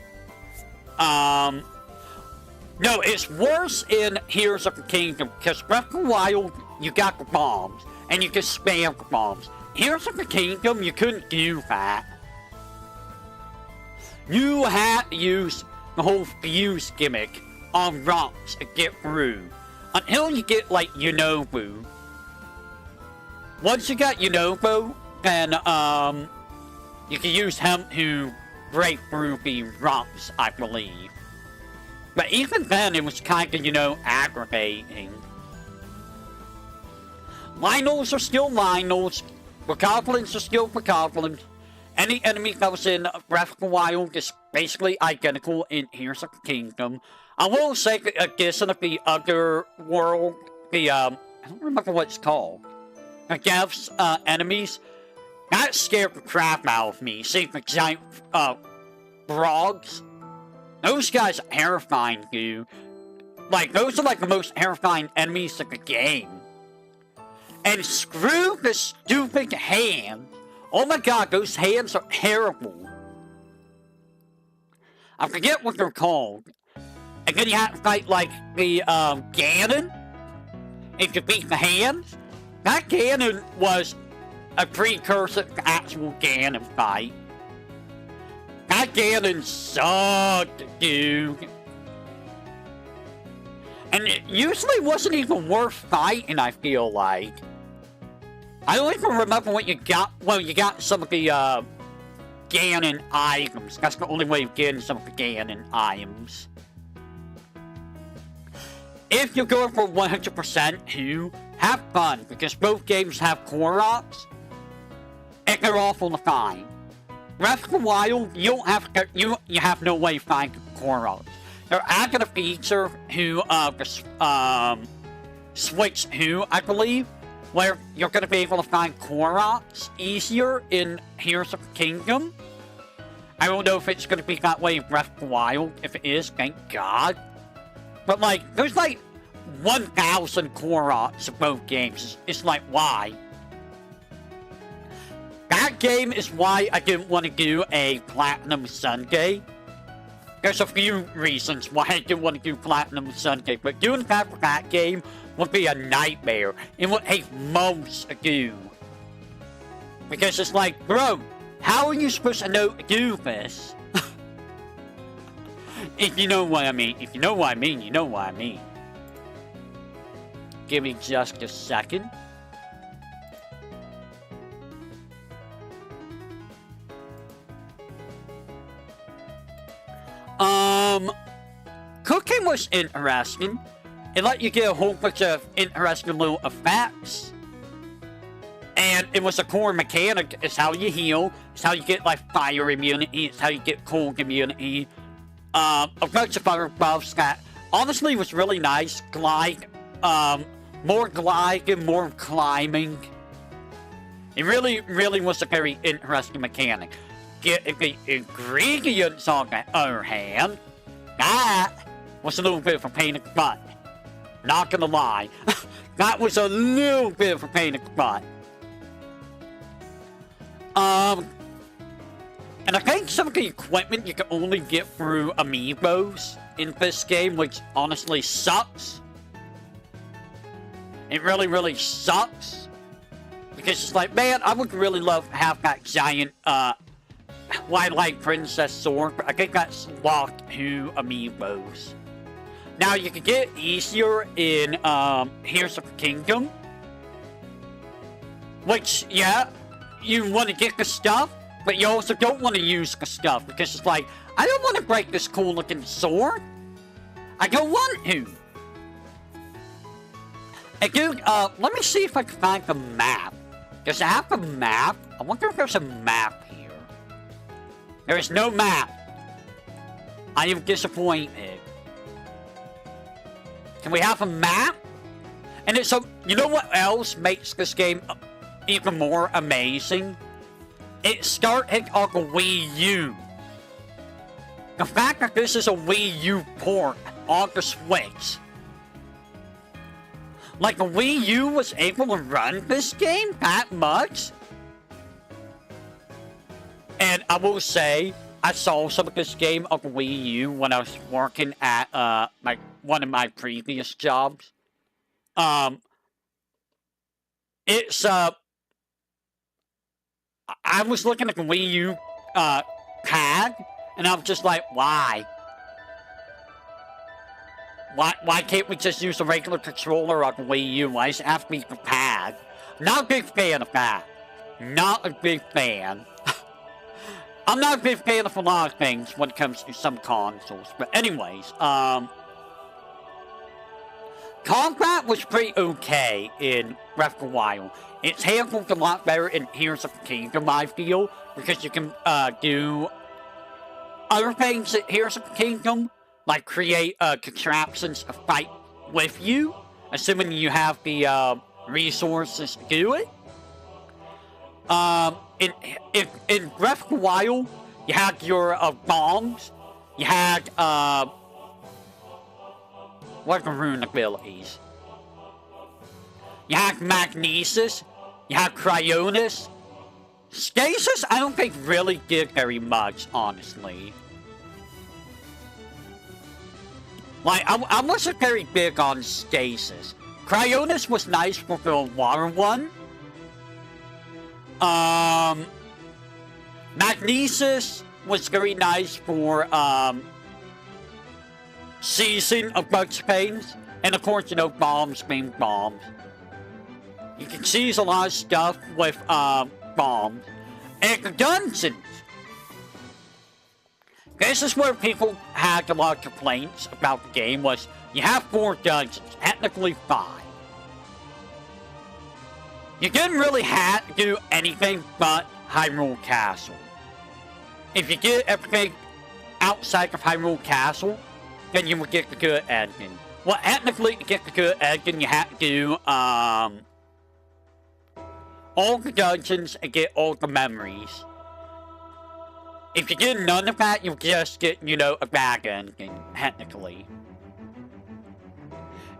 it's worse in Heroes of the Kingdom, because Breath of the Wild, you got the bombs, and you can spam the bombs. Heroes of the Kingdom, you couldn't do that. You had to use the whole fuse gimmick on rocks to get through. Until you get, like, Yunobu. Once you got Yunobu, then, you can use him to break through the rocks, I believe. But even then, it was kind of, you know, aggravating. Lynels are still Lynels. Bokoblins are still Bokoblins. Any enemy that was in Breath of the Wild is basically identical in Heroes of the Kingdom. I will say, addition of the other world, the, I don't remember what it's called. The Dev's, enemies, that scared the crap out of me. Seeing the giant, frogs. Those guys are terrifying, dude. Like, those are like the most terrifying enemies in the game. And screw the stupid hand. Oh my god, those hands are terrible. I forget what they're called. And then you have to fight, like, the, Ganon. And to beat the hands. That Ganon was a precursor to the actual Ganon fight. That Ganon sucked, dude. And it usually wasn't even worth fighting, I feel like. I don't even remember what you got. Well, you got some of the, Ganon items. That's the only way of getting some of the Ganon items. If you're going for 100% to have fun, because both games have Koroks, and they're awful to find. Breath of the Wild, you don't have you have no way to find Koroks. They're adding a feature to Switch 2, I believe, where you're going to be able to find Koroks easier in Heroes of the Kingdom. I don't know if it's going to be that way in Breath of the Wild. If it is, thank God. But, like, there's, like, 1,000 Koroks in both games. It's like, why? That game is why I didn't want to do a Platinum Sunday. There's a few reasons why I didn't want to do Platinum Sunday, but doing that for that game would be a nightmare. It would take months to do. Because it's like, bro, how are you supposed to know to do this? If you know what I mean. If you know what I mean, you know what I mean. Give me just a second. Cooking was interesting. It let you get a whole bunch of interesting little effects. And it was a core mechanic. It's how you heal. It's how you get, like, fire immunity. It's how you get cold immunity. A bunch of other buffs that honestly was really nice. Glide, more gliding, more climbing. It really, really was a very interesting mechanic. Get the ingredients on the other hand, that was a little bit of a pain in the butt. Not gonna lie. That was a little bit of a pain in the butt. And I think some of the equipment you can only get through amiibos in this game, which honestly sucks. It really, really sucks. Because it's like, man, I would really love to have that giant, Twilight Princess sword, but I think that's locked to amiibos. Now, you can get easier in Here's the Kingdom. Which, yeah, you want to get the stuff, but you also don't want to use the stuff. Because it's like, I don't want to break this cool looking sword. I don't want to. And dude, let me see if I can find the map. Does it have a map? I wonder if there's a map here. There is no map. I am disappointed. Can we have a map? And it's so, you know what else makes this game even more amazing? It started on the Wii U. The fact that this is a Wii U port on the Switch. Like, the Wii U was able to run this game that much? And I will say, I saw some of this game on the Wii U when I was working at one of my previous jobs. It's I was looking at the Wii U pad, and I'm just like, why? Why can't we just use a regular controller on the Wii U? Why does it have to be the pad? Not a big fan of that. Not a big fan. I'm not a big fan of a lot of things when it comes to some consoles. But anyways, combat was pretty okay in Breath of the Wild. It's handled a lot better in Here's the Kingdom, I feel, because you can do other things in Here's the Kingdom, like create contraptions to fight with you, assuming you have the resources to do it. In Breath of the Wild, you had your bombs, you had what are the rune abilities? You had Magnesis, you had Cryonis. Stasis, I don't think really did very much, honestly. Like, I wasn't very big on Stasis. Cryonis was nice for the water one. Magnesis was very nice for, seizing a bunch of things. And of course, you know, bombs being bombs. You can seize a lot of stuff with, bombs. And the dungeons. This is where people had a lot of complaints about the game, was you have 4 dungeons, technically 5. You didn't really have to do anything but Hyrule Castle. If you get everything outside of Hyrule Castle, then you would get the good ending. Well, technically, to get the good ending, you have to do, all the dungeons and get all the memories. If you get none of that, you'll just get, you know, a bad ending, technically.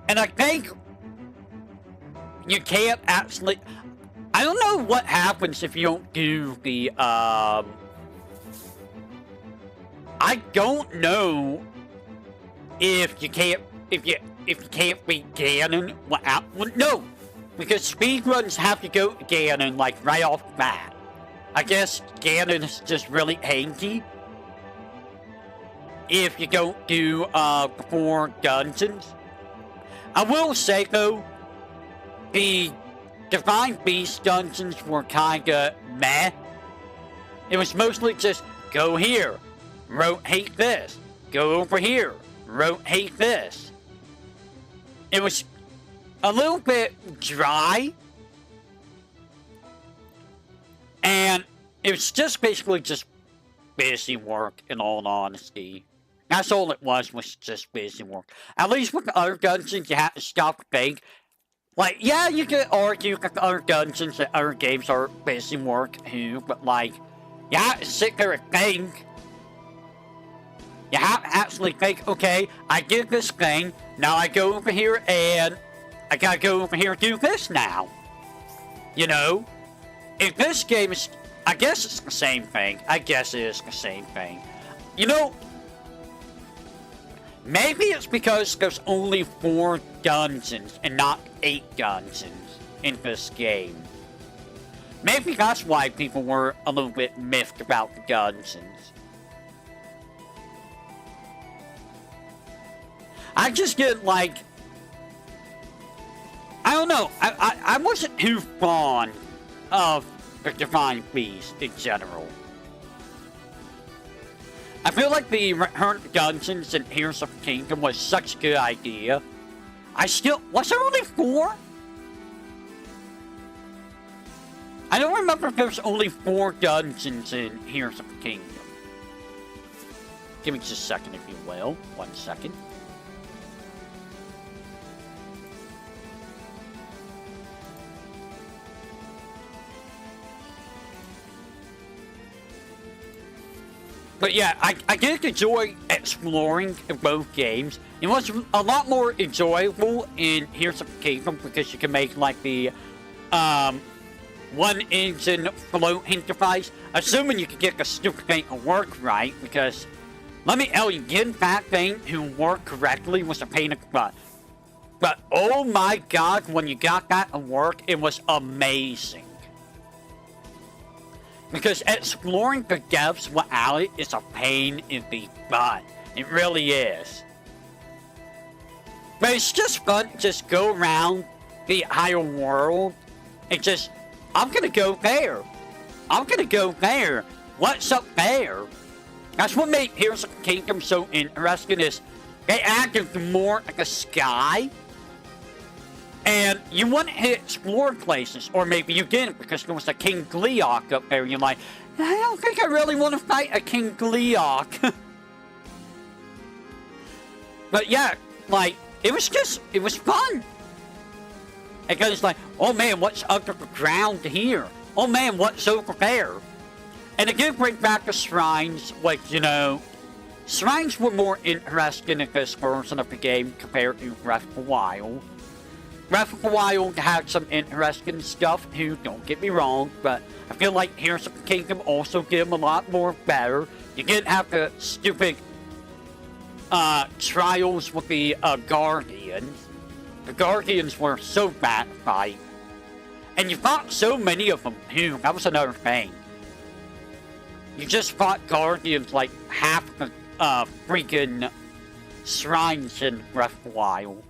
And I think you can't actually... I don't know what happens if you don't do the, I don't know if you can't... If you can't beat Ganon without... Well, no! Because speedruns have to go to Ganon, like, right off the bat. I guess Ganon is just really hanky if you don't do, 4 dungeons. I will say, though, the Divine Beast dungeons were kinda meh. It was mostly just, go here, rotate this, go over here, rotate this. It was a little bit dry. And it was just basically just busy work, in all honesty. That's all it was just busy work. At least with the other dungeons, you have to stop and think. Like, yeah, you can argue that the other dungeons and other games are busy work too, but like, you have to sit there and think. You have to actually think, okay, I did this thing, now I go over here and I gotta go over here and do this now. You know? If this game is... I guess it's the same thing. I guess it is the same thing. You know... Maybe it's because there's only 4 dungeons and not 8 dungeons in this game. Maybe that's why people were a little bit miffed about the dungeons. I just get like, I don't know, I wasn't too fond of the Divine Beast in general. I feel like the Return to Dungeons and Heroes of the Kingdom was such a good idea. Was there only 4? I don't remember if there's only 4 dungeons in Heroes of the Kingdom. Give me just a second, if you will. 1 second. But yeah, I did enjoy exploring in both games. It was a lot more enjoyable in Heroes of the Kingdom because you can make like the one engine floating device, assuming you can get the stupid thing to work right, because let me tell you, getting that thing to work correctly was a pain in the butt. But oh my god, when you got that to work, it was amazing. Because exploring the depths without it is a pain in the butt. It really is. But it's just fun to just go around the higher world and just, I'm gonna go there. I'm gonna go there. What's up there? That's what made Heroes of the Kingdom so interesting, is they acted more like a sky. And you wanted to explore places, or maybe you didn't because there was a King Gleeok up there. You're like, I don't think I really want to fight a King Gleeok. But yeah, like, it was fun. Because it's like, oh man, what's under the ground here? Oh man, what's over there? And it did bring back the shrines, which, you know, shrines were more interesting in this version of the game compared to Breath of the Wild. Breath of the Wild had some interesting stuff too, don't get me wrong, but I feel like Heroes of the Kingdom also did them a lot more better. You didn't have the stupid trials with the Guardians. The Guardians were so bad to fight. And you fought so many of them too, that was another thing. You just fought Guardians like half the freaking shrines in Breath of the Wild.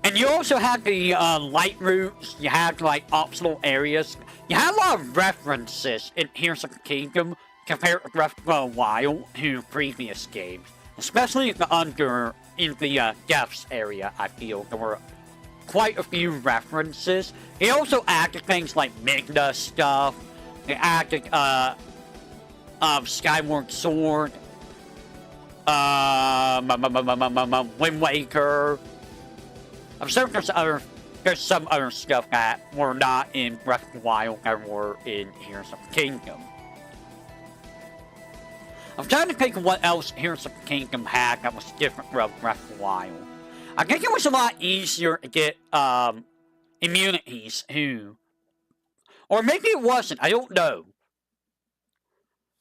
And you also had the light routes, you had like optional areas. You had a lot of references in Heroes of the Kingdom compared to Breath of the Wild to previous games. Especially in the Depths area, I feel there were quite a few references. They also added things like Migna stuff. They added Skyward Sword, Wind Waker. I'm sure there's some other stuff that were not in Breath of the Wild that were in Heroes of the Kingdom. I'm trying to think of what else Heroes of the Kingdom had that was different from Breath of the Wild. I think it was a lot easier to get immunities too. Or maybe it wasn't, I don't know.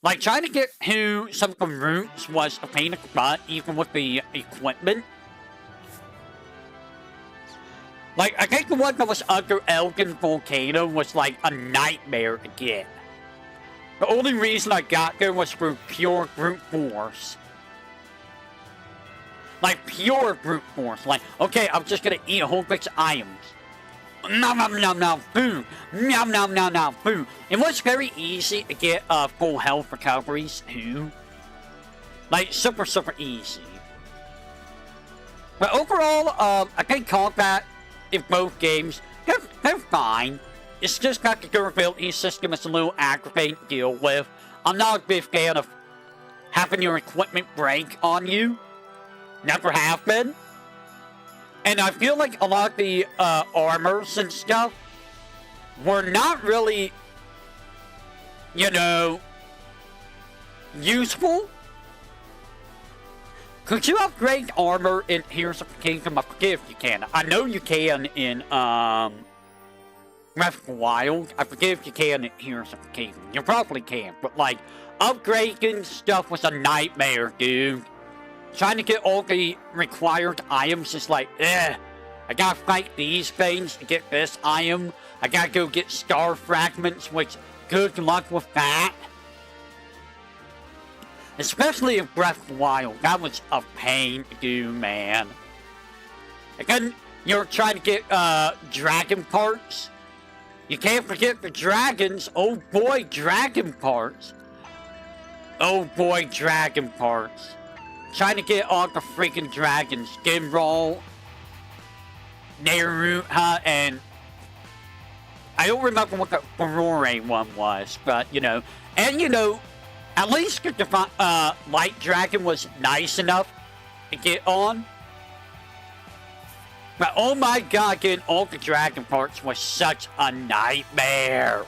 Like, trying to get to some of the routes was a pain in the butt, even with the equipment. Like, I think the one that was under Elgin Volcano was like a nightmare to get. The only reason I got there was for pure brute force. Like, pure brute force. Like, okay, I'm just gonna eat a whole bunch of items. Nom nom nom nom, food. Nom nom nom nom, food. It was very easy to get full health recoveries too. Like, super easy. But overall, I think combat in both games, they're fine. It's just that the durability system is a little aggravating to deal with. I'm not a big fan of having your equipment break on you. Never have been. And I feel like a lot of the armors and stuff were not really, you know, useful. Could you upgrade armor in Heroes of the Kingdom? I forget if you can. I know you can in Breath of the Wild. I forget if you can in Heroes of the Kingdom. You probably can. But like, upgrading stuff was a nightmare, dude. Trying to get all the required items is like, I I gotta fight these things to get this item. I gotta go get star fragments, which good luck with that. Especially in Breath of the Wild, that was a pain to do, man. And then you're trying to get dragon parts. You can't forget the dragons. Oh boy, dragon parts. Oh boy, dragon parts. Trying to get all the freaking dragons. Gimroll, Naruto, and I don't remember what the Aurora one was, but you know, and you know, at least the Light Dragon was nice enough to get on. But oh my god, getting all the dragon parts was such a nightmare.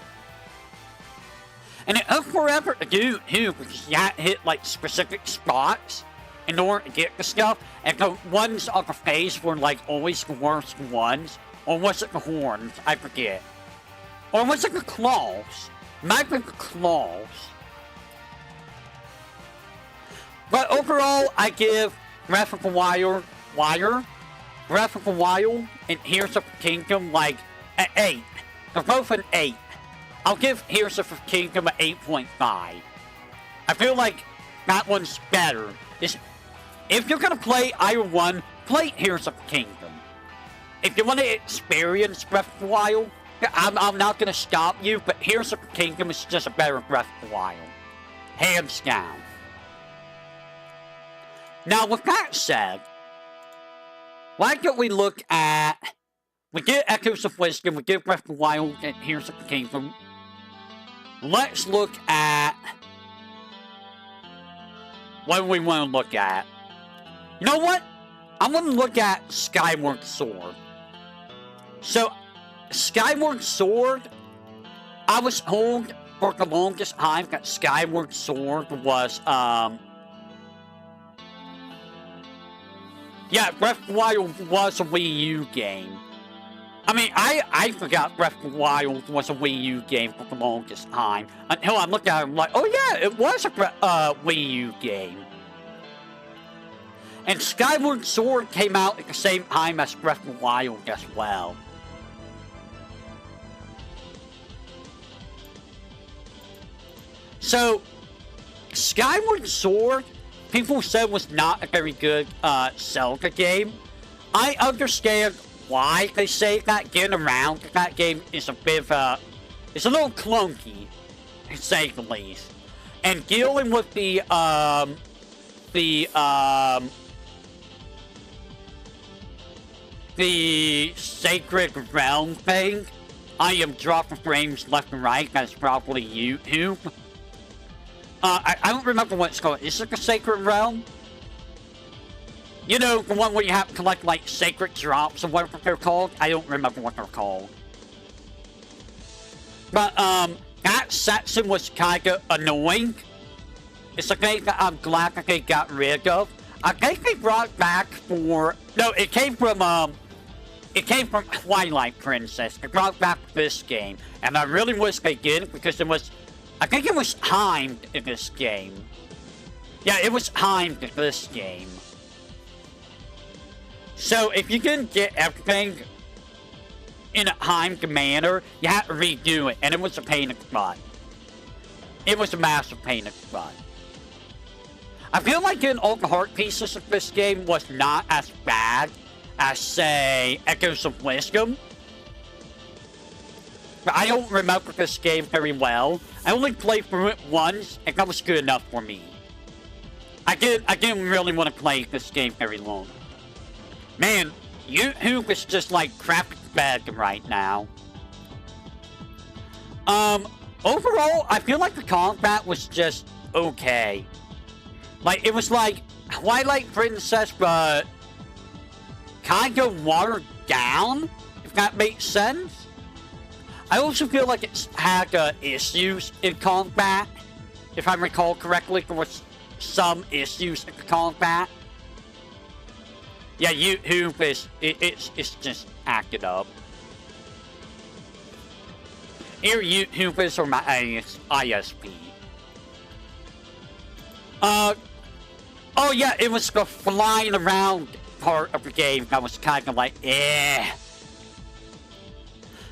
And it took forever to do too, because you had to hit like specific spots in order to get the stuff. And the ones on the face were like always the worst ones. Or was it the horns? I forget. Or was it the claws? Might be the claws. But overall, I give Breath of the Wild, Breath of the Wild, and Tears of the Kingdom like an 8. They're both an 8. I'll give Tears of the Kingdom an 8.5. I feel like that one's better. If you're gonna play either one, play Tears of the Kingdom. If you want to experience Breath of the Wild, I'm not gonna stop you, but Tears of the Kingdom is just a better Breath of the Wild. Hands down. Now, with that said, why don't we look at... We get Echoes of Wisdom, we get Breath of the Wild, and Tears of the Kingdom. Let's look at... What do we want to look at? You know what? I want to look at Skyward Sword. So, Skyward Sword, I was told for the longest time that Skyward Sword was, yeah, Breath of the Wild was a Wii U game. I mean, I forgot Breath of the Wild was a Wii U game for the longest time. Until I looked at it and like, oh yeah, it was a Wii U game. And Skyward Sword came out at the same time as Breath of the Wild as well. So, Skyward Sword, people said was not a very good Zelda game. I understand why they say that. Getting around that game is a bit of it's a little clunky, to say the least. And dealing with the Sacred Realm thing, I am dropping frames left and right. That's probably YouTube. I don't remember what it's called. Is it the Sacred Realm? You know, the one where you have to collect, like, sacred drops or whatever they're called? I don't remember what they're called. But, that section was kind of annoying. It's a thing that I'm glad that they got rid of. I think they brought back for... No, it came from Twilight Princess. They brought back this game. And I really wish they did, because it was... I think it was timed in this game. Yeah, it was timed in this game. So, if you didn't get everything in a timed manner, you had to redo it, and it was a pain in the butt. It was a massive pain in the butt. I feel like getting all the heart pieces of this game was not as bad as, say, Echoes of Wisdom. But I don't remember this game very well. I only played through it once, and that was good enough for me. I didn't really want to play this game very long. Man, YouTube is just like crap bad right now. Overall, I feel like the combat was just okay. Like, it was like Twilight Princess, but kind of watered down, if that makes sense. I also feel like it's had issues in combat. If I recall correctly, there was some issues in the combat. Yeah, YouTube is it's just acted up. Here, YouTubers are my ISP. Oh yeah, it was the flying around part of the game that was kind of like, eh.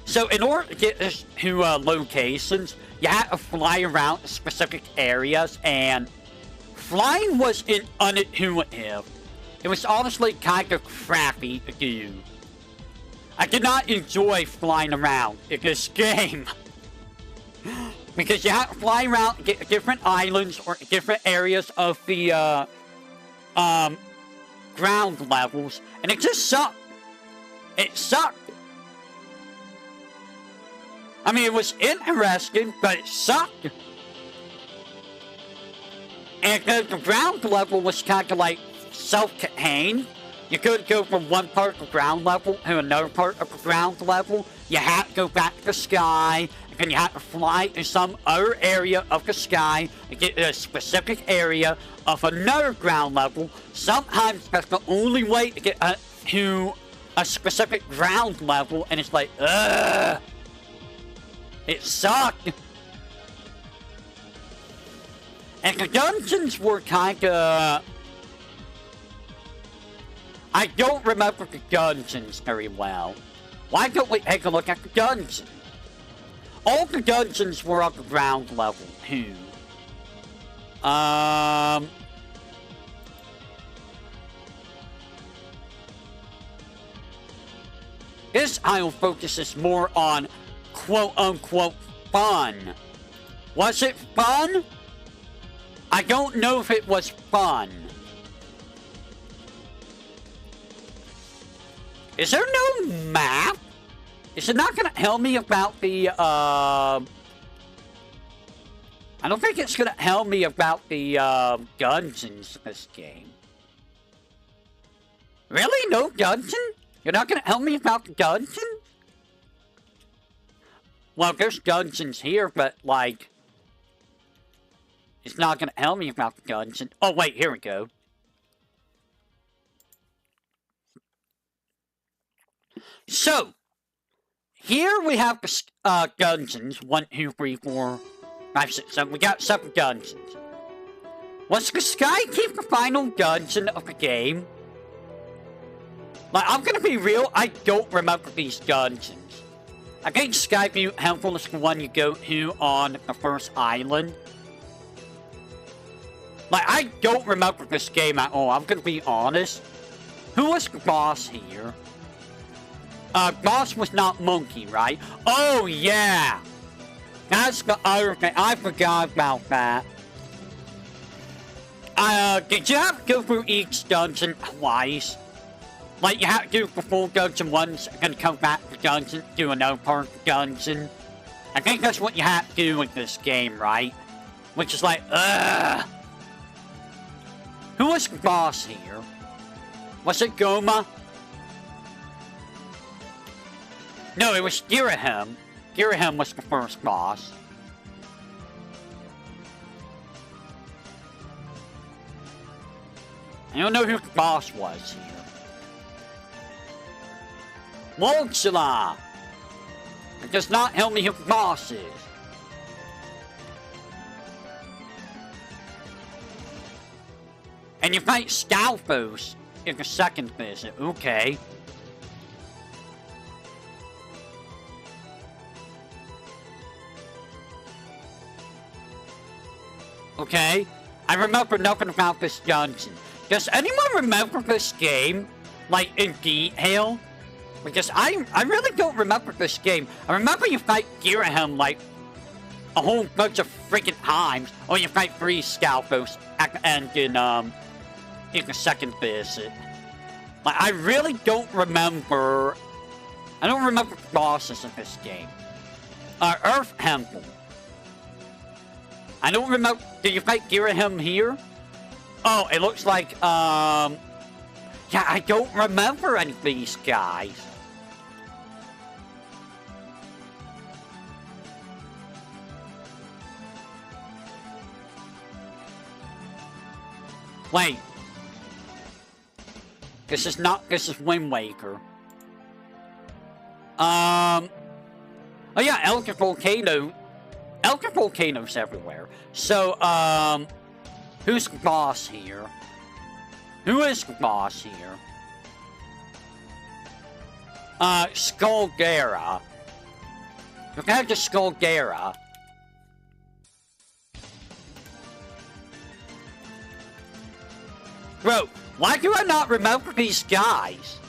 So in order to get this to locations, you had to fly around specific areas, and flying was unintuitive. It was honestly kind of crappy to do. I did not enjoy flying around in this game. Because you have to fly around and get different islands or different areas of the ground levels, and it just sucked. It sucked. I mean, it was interesting, but it sucked. And the ground level was kind of like self-contained. You could go from one part of the ground level to another part of the ground level. You had to go back to the sky, and then you had to fly to some other area of the sky and get to a specific area of another ground level. Sometimes that's the only way to get to a specific ground level, and it's like, ugh. It sucked. And the dungeons were kind of... I don't remember the dungeons very well. Why don't we take a look at the dungeons? All the dungeons were on the ground level, too. This tile focuses more on quote-unquote fun. Was it fun? I don't know if it was fun. Is there no map? Is it not gonna tell me about the, I don't think it's gonna tell me about the, dungeons in this game. Really? No dungeon? You're not gonna tell me about the dungeon? Well, there's dungeons here, but, like... It's not gonna tell me about the dungeon. Oh, wait, here we go. So, here we have the dungeons. 1, 2, 3, 4, 5, 6, 7. We got 7 dungeons. Was the Sky Keep the final dungeon of the game? Like, I'm gonna be real, I don't remember these dungeons. I think Skyview Temple is the one you go to on the first island. Like, I don't remember this game at all, I'm gonna be honest. Who was the boss here? Boss was not Monkey, right? Oh, yeah! That's the other thing, I forgot about that. Did you have to go through each dungeon twice? Like, you have to do the full dungeon once, and then come back to the dungeon, do another part of the dungeon. I think that's what you have to do with this game, right? Which is like, ugh! Who was the boss here? Was it Goma? No, it was Girahim. Girahim was the first boss. I don't know who the boss was here. Molchila! It does not tell me who the boss is. And you fight Stalfos in the second visit. Okay. Okay. I remember nothing about this dungeon. Does anyone remember this game? Like, in detail? Because I really don't remember this game. I remember you fight Girahim, like, a whole bunch of freaking times. Or you fight 3 Stalfos at the end in the second visit. Like, I really don't remember... I don't remember the bosses of this game. Earth Temple. I don't remember... Did you fight Girahim here? Oh, it looks like, yeah, I don't remember any of these guys. Wait. This is Wind Waker. Oh yeah, Eldritch Volcano. Eldritch Volcano's everywhere. So, who's the boss here? Who is the boss here? Skullgera. You can have the Skullgera. Bro, why do I not remember these guys?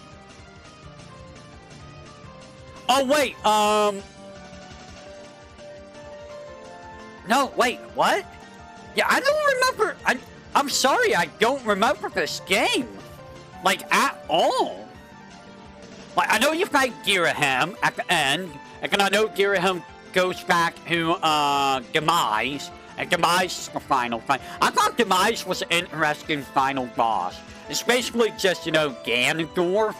Oh, wait, no, wait, what? Yeah, I don't remember. I'm sorry, I don't remember this game. Like, at all. Like, I know you fight Girahim at the end, and I know Girahim goes back to, Demise, and Demise is the final fight. I thought Demise was an interesting final boss. It's basically just, you know, Ganondorf.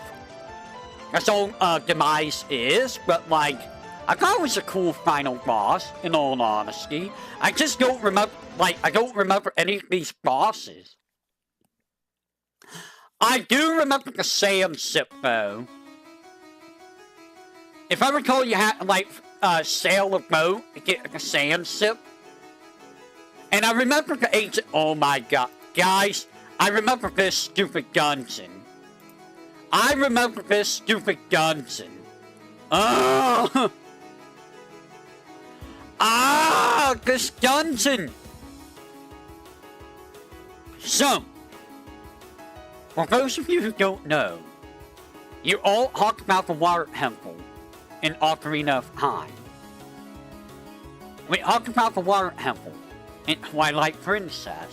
That's all, Demise is, but, like, I thought it was a cool final boss, in all honesty. I just don't remember, like, I don't remember any of these bosses. I do remember the sand sip, though. If I recall, you had to, like, sail a boat to get the sand sip. And I remember the ancient... Oh my god. Guys, I remember this stupid dungeon. I remember this stupid dungeon. Oh! Ah! This dungeon! So, for those of you who don't know, you all talked about the water temple in Ocarina of Time. We talked about the water temple in Twilight Princess.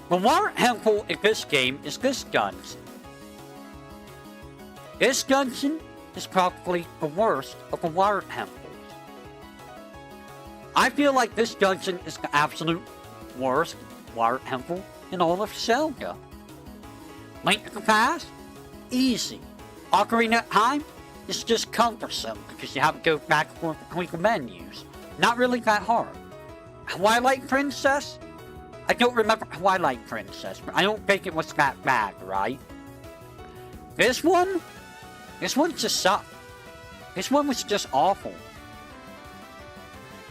The water temple in this game is this dungeon. This dungeon is probably the worst of the water temples. I feel like this dungeon is the absolute worst water temple in all of Zelda. Link to the Past? Easy. Ocarina of Time? It's just cumbersome because you have to go back and forth between the menus. Not really that hard. Twilight Princess? I don't remember Twilight Princess, but I don't think it was that bad, right? This one just sucked. This one was just awful.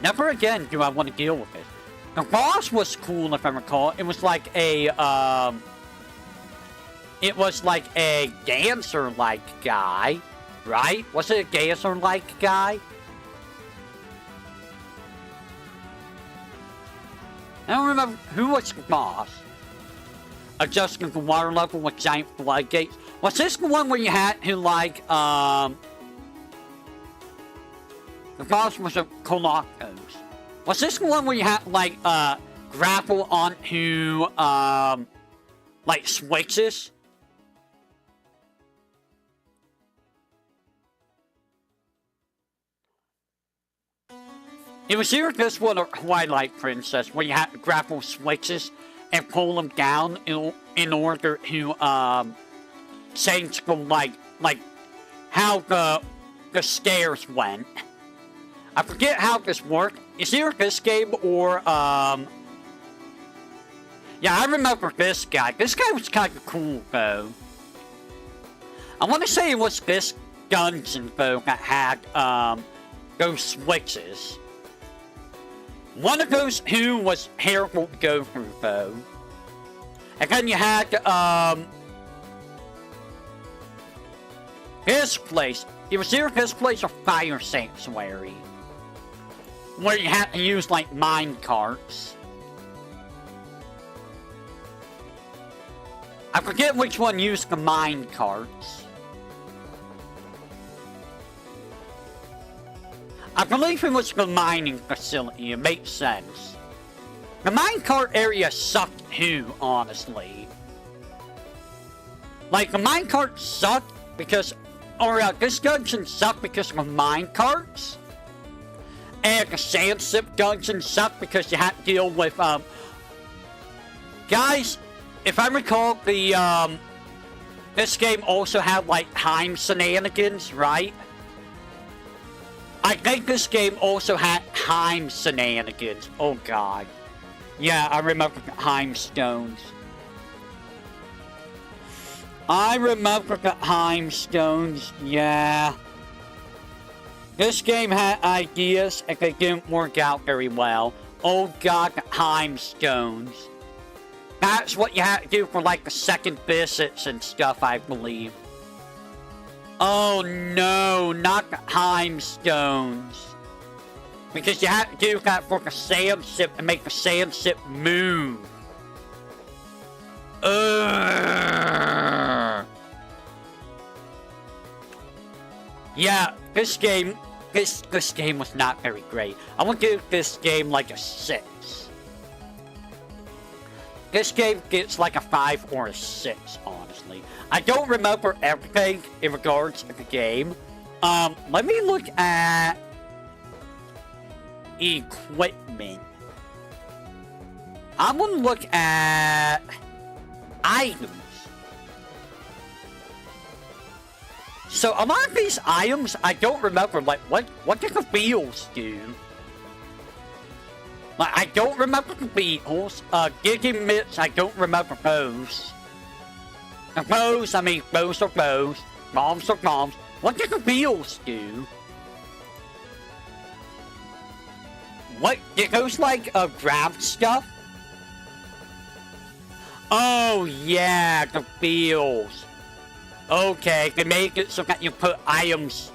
Never again do I want to deal with it. The boss was cool, if I recall. It was like a, dancer-like guy, right? Was it a dancer-like guy? I don't remember who was the boss. Adjusting the water level with giant floodgates. Was this the one where you had to, like, the boss was a Colossus. Was this the one where you had to, like, grapple onto, like, switches? It was either this one or Twilight Princess, where you had to grapple switches and pull them down in order to, change the, like, how the stairs went. I forget how this worked. It's either this game or, yeah, I remember this guy. This guy was kind of cool, though. I want to say it was this dungeon, though, that had, those switches. One of those two was terrible to go through, though. And then you had, this place. It was either this place or Fire Sanctuary. Where you had to use, like, mine carts. I forget which one used the mine carts. I believe it was the mining facility. It makes sense. The minecart area sucked too, honestly. Like, the minecart sucked because... Or, this dungeon sucked because of the minecarts. And the sand sip dungeon sucked because you had to deal with, Guys, if I recall, this game also had, like, time shenanigans, right? I think this game also had time shenanigans. Oh, God. Yeah, I remember the time stones. I remember the time stones, yeah. This game had ideas, and they didn't work out very well. Oh, God, the time stones. That's what you had to do for, like, the second visits and stuff, I believe. Oh no, not the time stones. Because you have to do that for the sand ship and make the sand ship move. Yeah, this game was not very great. I would give this game like a 6. This game gets like a 5 or a 6, honestly. I don't remember everything in regards to the game. Let me look at equipment. I'm gonna look at items. So a lot of these items, I don't remember. Like, what do the beetles do? Like, I don't remember the beetles. Gigging mitts, I don't remember those. And bows, I mean, bows are bows. Bombs are bombs. What do the beetles do? What? Do those, like, grab stuff? Oh, yeah, the beetles. Okay, they make it so that you put items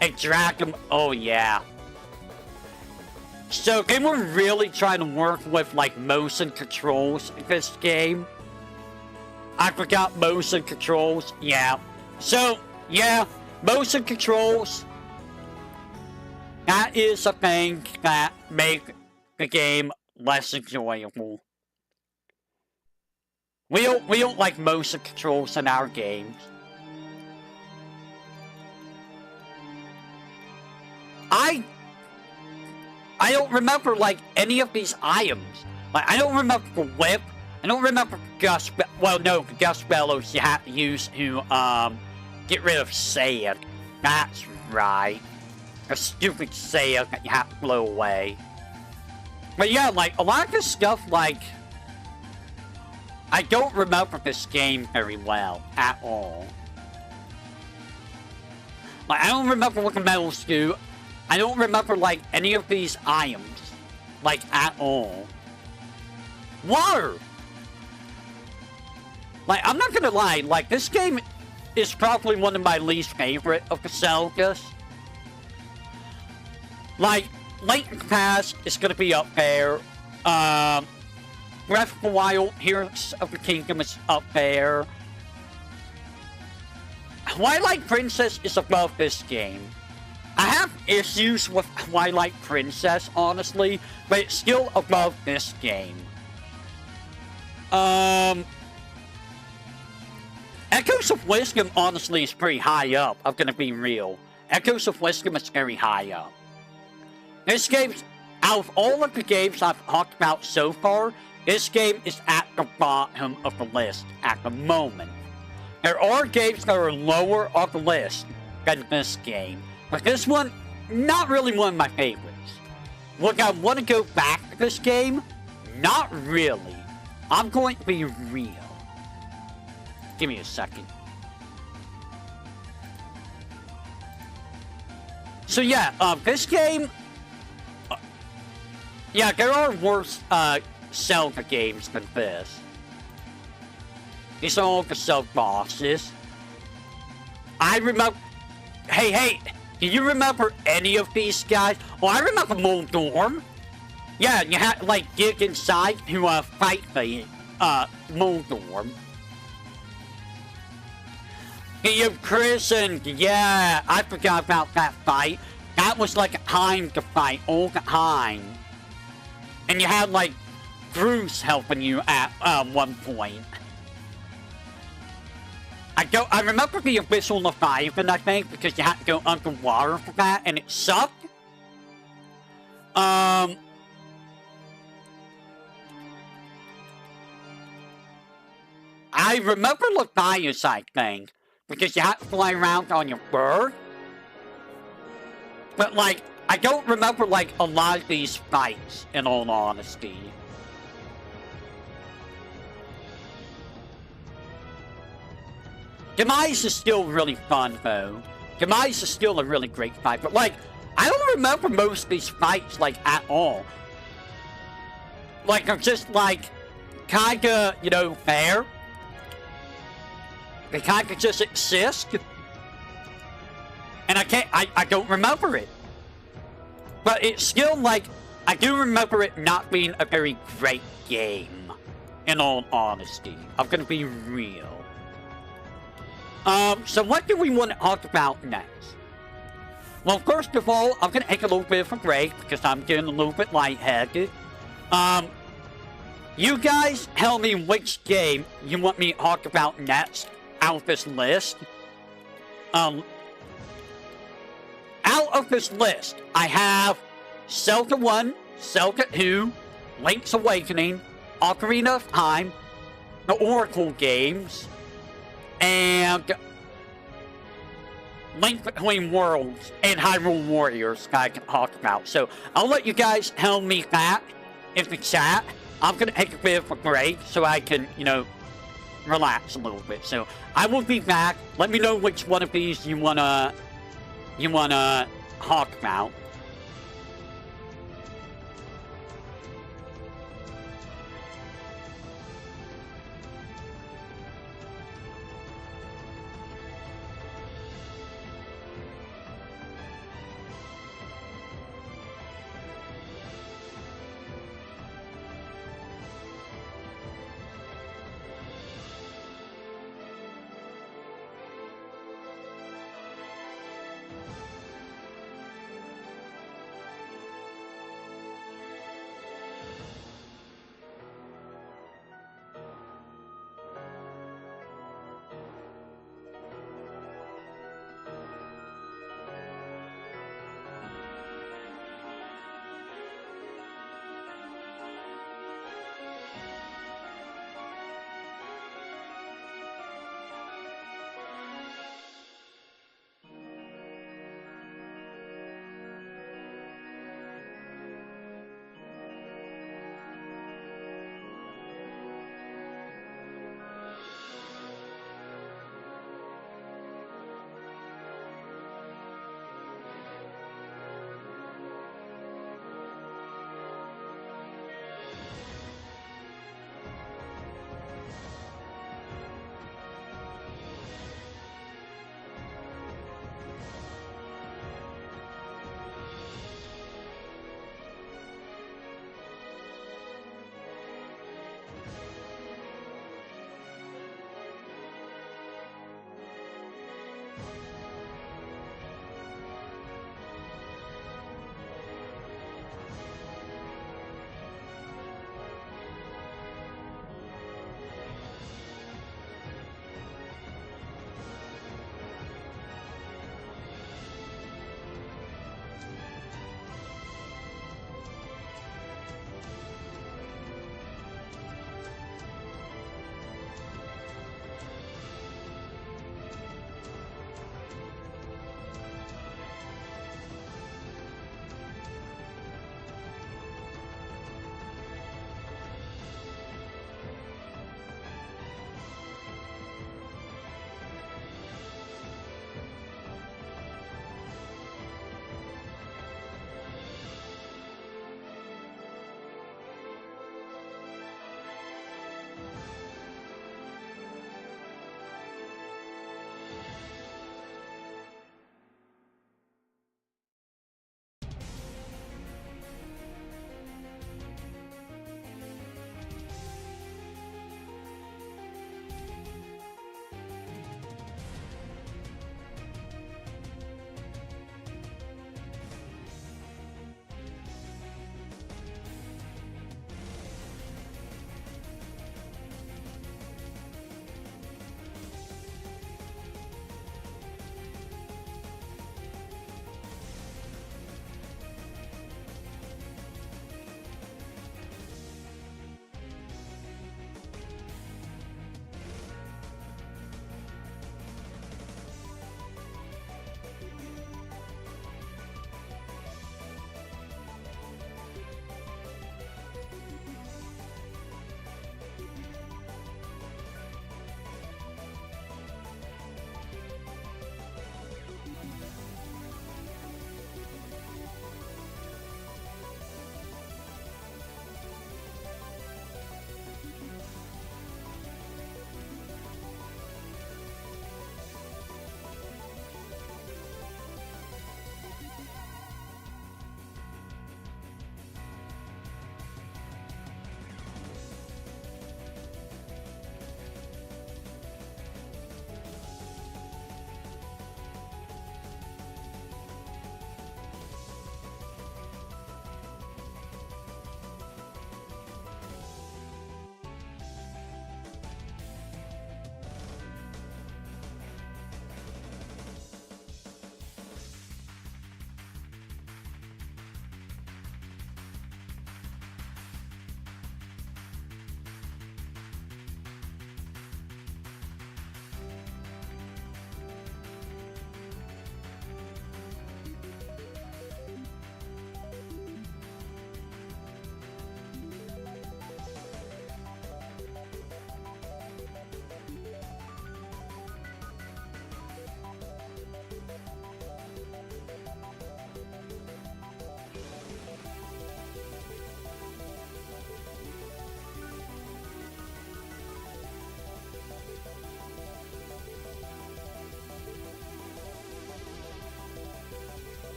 and drag them. Oh, yeah. So, they were really trying to work with, like, motion controls in this game. I forgot motion controls. Yeah. So, yeah, motion controls. That is a thing that make the game less enjoyable. We don't like motion controls in our games. I don't remember, like, any of these items. Like, I don't remember the whip. I don't remember gust. Well, no, the gust bellows you have to use to get rid of sand. That's right. A stupid sand that you have to blow away. But yeah, like, a lot of this stuff, like, I don't remember this game very well at all. Like, I don't remember what the medals do. I don't remember, like, any of these items. Like, at all. Water! Like, I'm not gonna lie. Like, this game is probably one of my least favorite of the Zeldas. Like, Link Pass is gonna be up there. Breath of the Wild, Heroes of the Kingdom is up there. Twilight Princess is above this game. I have issues with Twilight Princess, honestly, but it's still above this game. Echoes of Wisdom, honestly, is pretty high up. I'm gonna be real. Echoes of Wisdom is very high up. This game's, out of all of the games I've talked about so far, this game is at the bottom of the list at the moment. There are games that are lower on the list than this game, but this one, not really one of my favorites. Would I want to go back to this game? Not really. I'm going to be real. Give me a second. So yeah, this game... yeah, there are worse Zelda games than this. These are all the Zelda bosses. I remember... Hey, do you remember any of these guys? Oh, I remember Moldorm. Yeah, you had, like, dig inside to fight the Moldorm. The imprisoned, yeah, I forgot about that fight. That was like a time to fight all the time. And you had, like, Bruce helping you at one point. I remember the Abyssal Leviathan, I think, because you had to go underwater for that, and it sucked. I remember Leviathan, I think, because you had to fly around on your bird. But, like, I don't remember, like, a lot of these fights, in all honesty. Demise is still really fun, though. Demise is still a really great fight, but, like, I don't remember most of these fights, like, at all. Like, they're just, like, kinda, you know, fair. They kinda just exist. And I don't remember it. But it's still like, I do remember it not being a very great game. In all honesty. I'm gonna be real. So what do we want to talk about next? Well, first of all, I'm gonna take a little bit of a break because I'm getting a little bit lightheaded. You guys tell me which game you want me to talk about next out of this list. Out of this list, I have Zelda 1, Zelda 2, Link's Awakening, Ocarina of Time, the Oracle games, and Link Between Worlds and Hyrule Warriors that I can talk about. So I'll let you guys tell me that in the chat. I'm going to take a bit of a break so I can, you know, relax a little bit. So I will be back. Let me know which one of these you wanna talk about.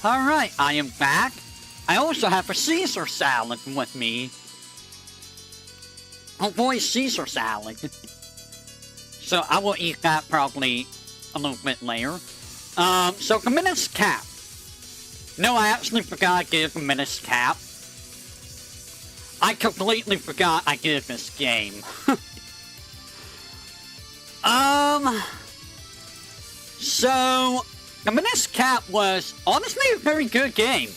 Alright, I am back. I also have a Caesar salad with me. Oh boy, Caesar salad. So I will eat that probably a little bit later. So the Minish cap. No, I actually forgot to give the Minish cap. I completely forgot I did this game. So the Minish cap was honestly a very good game.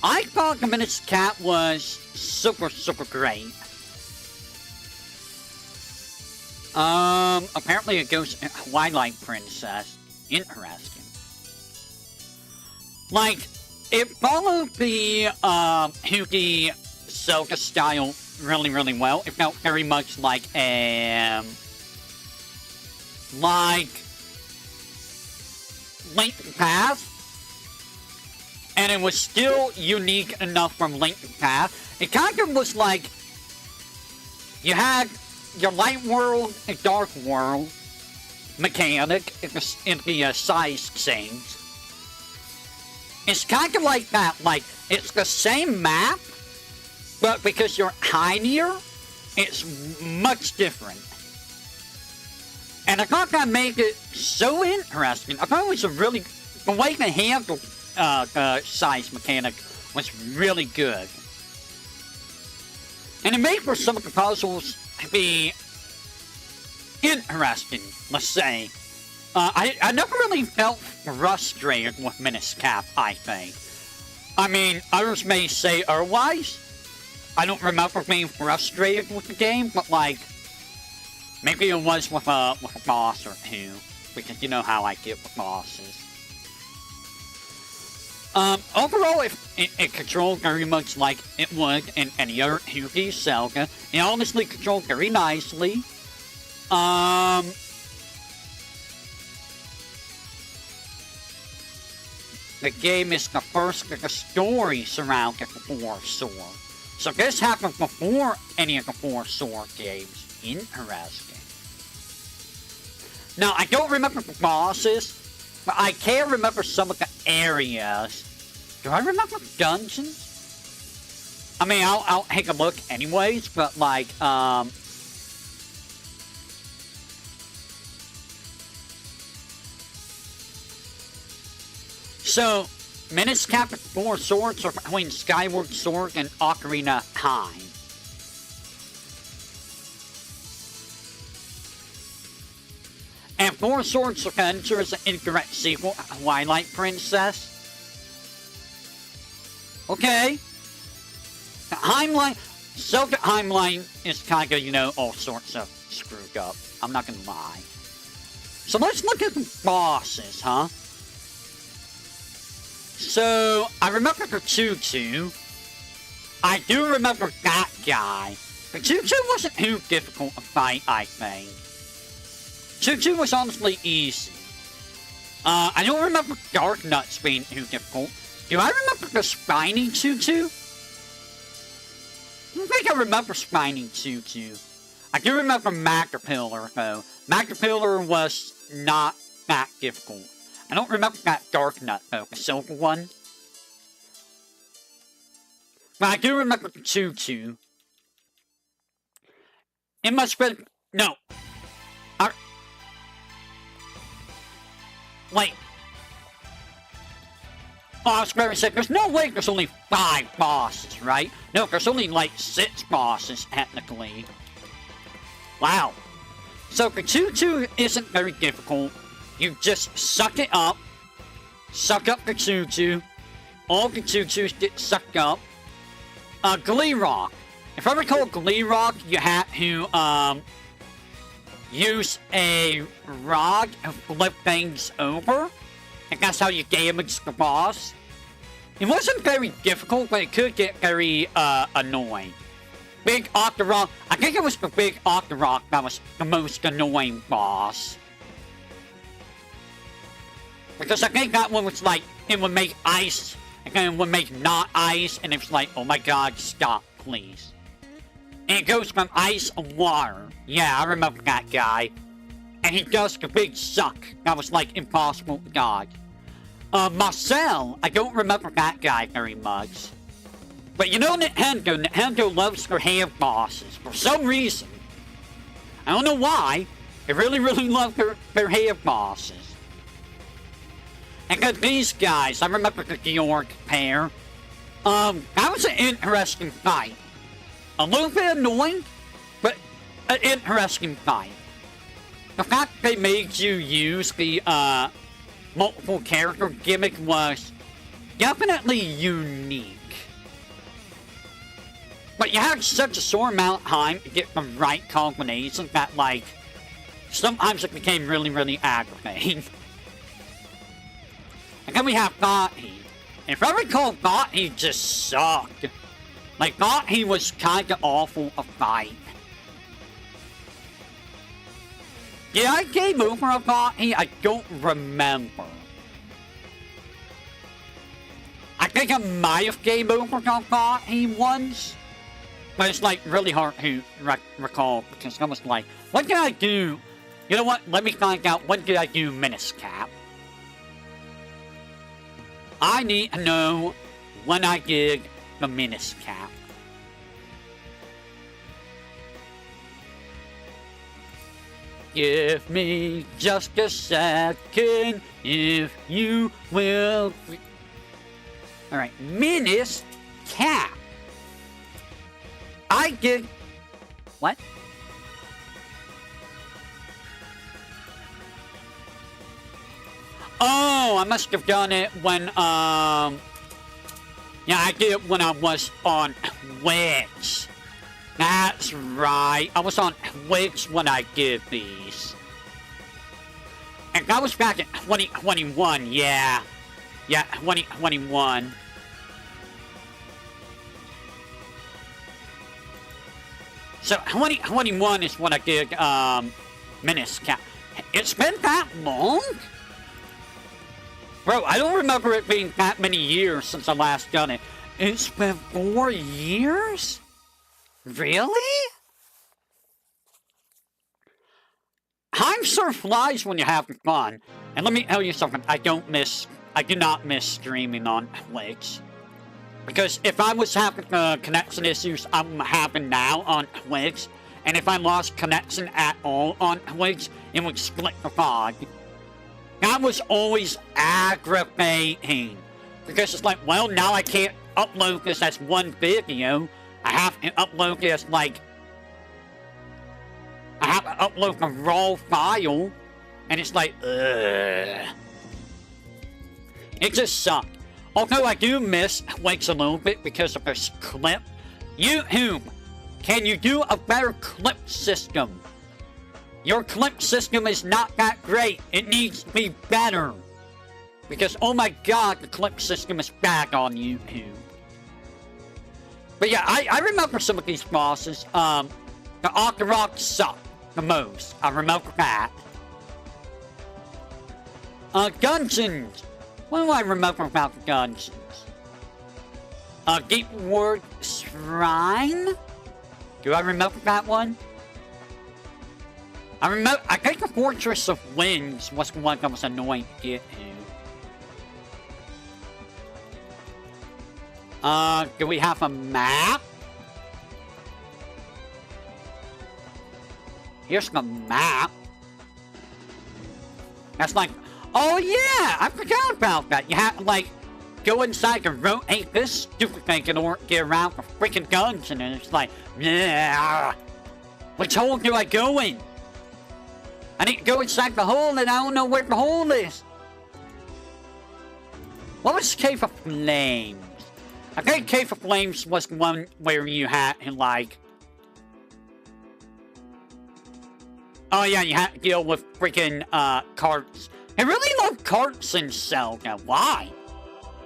I thought the Minish cap was super great. Apparently it goes Twilight Princess. Interesting. Like, it followed the, Hoogie Zelda style really well. It felt very much like, Link to the Past. And it was still unique enough from Link to the Past. It kind of was like, you had your light world and dark world mechanic in the size change. It's kind of like that, like, it's the same map, but because you're tinier, it's much different. And I thought that made it so interesting. I thought it was a really, the way they handled the size mechanic was really good. And it made for some of the puzzles to be interesting, let's say. I never really felt frustrated with Minish Cap, I think. I mean, others may say otherwise. I don't remember being frustrated with the game, but like, maybe it was with a boss or two, because you know how I get with bosses. Overall, it controlled very much like it would in any other Hoogie Zelda. It honestly controlled very nicely. The game is the first of the story surrounding the 4 Sword. So this happened before any of the 4 Sword games. Interesting. Now, I don't remember the bosses, but I can remember some of the areas. Do I remember the dungeons? I mean, I'll take a look anyways, but like, So, Minish Cap 4 Swords are between Skyward Sword and Ocarina Time. And 4 Swords Adventure is an incorrect sequel to Twilight Princess. Okay. The timeline, Zelda timeline is kind of, you know, all sorts of screwed up. I'm not gonna lie. So let's look at the bosses, huh? So, I remember the Choo-Choo. I do remember that guy. The Choo-Choo wasn't too difficult to fight, I think. Choo-Choo was honestly easy. I don't remember Dark Nuts being too difficult. Do I remember the Spiny Choo-Choo? I don't think I remember Spiny Choo-Choo. I do remember Macapillar, though. Macapillar was not that difficult. I don't remember that Dark Nut, though, the silver one. But I do remember the Choo-Choo. It must have been... No. Wait. Oh, I was going to say, there's no way there's only 5 bosses, right? No, there's only, like, 6 bosses, technically. Wow. So, the Choo-Choo isn't very difficult. You just suck it up. Suck up the Choo-Choo. All the Choo-Choos get sucked up. Glee Rock. If I recall Glee Rock, you had to, use a rod to flip things over. And that's how you damage the boss. It wasn't very difficult, but it could get very, annoying. Big Octorok. I think it was the Big Octorok that was the most annoying boss. Because I think that one was like, it would make ice, and then it would make not ice, and it was like, oh my god, stop, please. And it goes from ice to water. Yeah, I remember that guy. And he does the big suck. That was like impossible to dodge. Marcel, I don't remember that guy very much. But you know Nintendo loves their hair bosses for some reason. I don't know why. They really love their hair bosses. And got these guys, I remember the Georg pair. That was an interesting fight. A little bit annoying, but an interesting fight. The fact they made you use the multiple character gimmick was definitely unique. But you had such a short amount of time to get the right combination that, like, sometimes it became really aggravating. And then we have Gotti. If I recall, Gotti just sucked. Like, Gotti was kinda awful to fight. Did I game over a Gotti? I don't remember. I think I might have game over a Gotti once. But it's like really hard to recall because I was like, what did I do? You know what? Let me find out what did I do Minish Cap. I need to know when I did the Minish Cap. Give me just a second, if you will. Alright, Minish Cap. I did... What? Oh, I must have done it when, yeah, I did it when I was on Twitch. That's right. I was on Twitch when I did these. And that was back in 2021, yeah. Yeah, 2021. So, 2021 is when I did, Minish Cap. It's been that long? Bro, I don't remember it being that many years since I last done it. It's been 4 years? Really? Time sure flies when you're having fun. And let me tell you something, I do not miss streaming on Twitch. Because if I was having connection issues I'm having now on Twitch, and if I lost connection at all on Twitch, it would split the fog. That was always aggravating. Because it's like, well, now I can't upload this as one video. I have to upload this like... I have to upload a raw file. And it's like, ugh. It just sucked. Although I do miss Twitch a little bit because of this clip. YouTube, can you do a better clip system? Your clip system is not that great. It needs to be better. Because, oh my god, the clip system is bad on YouTube. But yeah, I remember some of these bosses. The Octorok sucked the most. I remember that. Dungeons. What do I remember about the dungeons? Deep Ward Shrine? Do I remember that one? I think the Fortress of Winds was the one that was annoying to get to. Do we have a map? Here's the map. That's like... Oh yeah! I forgot about that. You have to, like, go inside and rotate this stupid thing in order to get around the freaking dungeon, and it's like... Yeah. Which hole do I go in? I need to go inside the hole, and I don't know where the hole is. What was Cave of Flames? I think Cave of Flames was the one where you had to, like... Oh yeah, you had to deal with freaking, carts. I really love carts in Zelda. Why?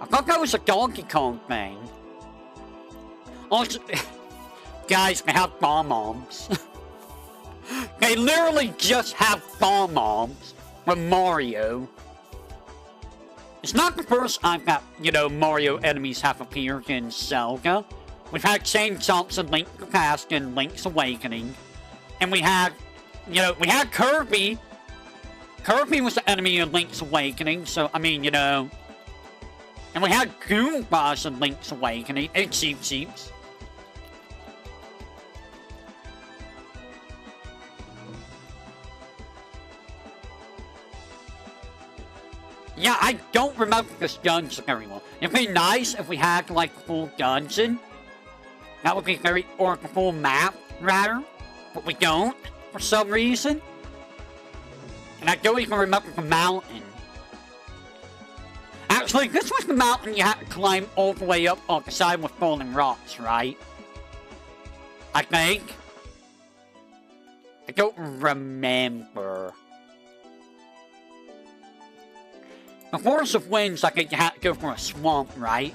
I thought that was a Donkey Kong thing. Also, guys, they have bomb-bombs. They literally just have bomb-bombs from Mario. It's not the first time that, you know, Mario enemies have appeared in Zelda. We've had Chain Chomps in Link to the Past and Link's Awakening. And we had, you know, we had Kirby. Kirby was the enemy in Link's Awakening, so, I mean, you know, And we had Goombas in Link's Awakening, and Cheep. Yeah, I don't remember this dungeon very well. It'd be nice if we had, like, a full dungeon. That would be very, or a full map, rather. But we don't, for some reason. And I don't even remember the mountain. Actually, this was the mountain you had to climb all the way up on the side with falling rocks, right? I think. I don't remember. The Forest of Winds, I think you had to go for a swamp, right?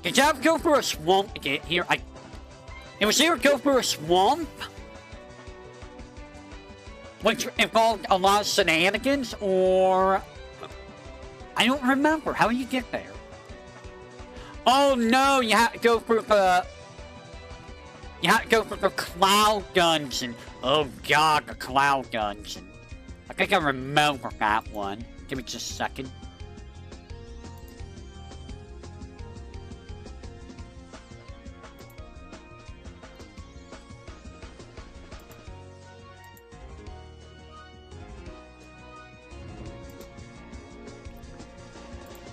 Did you have to go for a swamp to get here? It was either go for a swamp, which involved a lot of shenanigans, or... I don't remember. How do you get there? Oh no, you have to go for the... You have to go for the Cloud Dungeon. Oh god, the Cloud Dungeon. I think I remember that one. Give me just a second.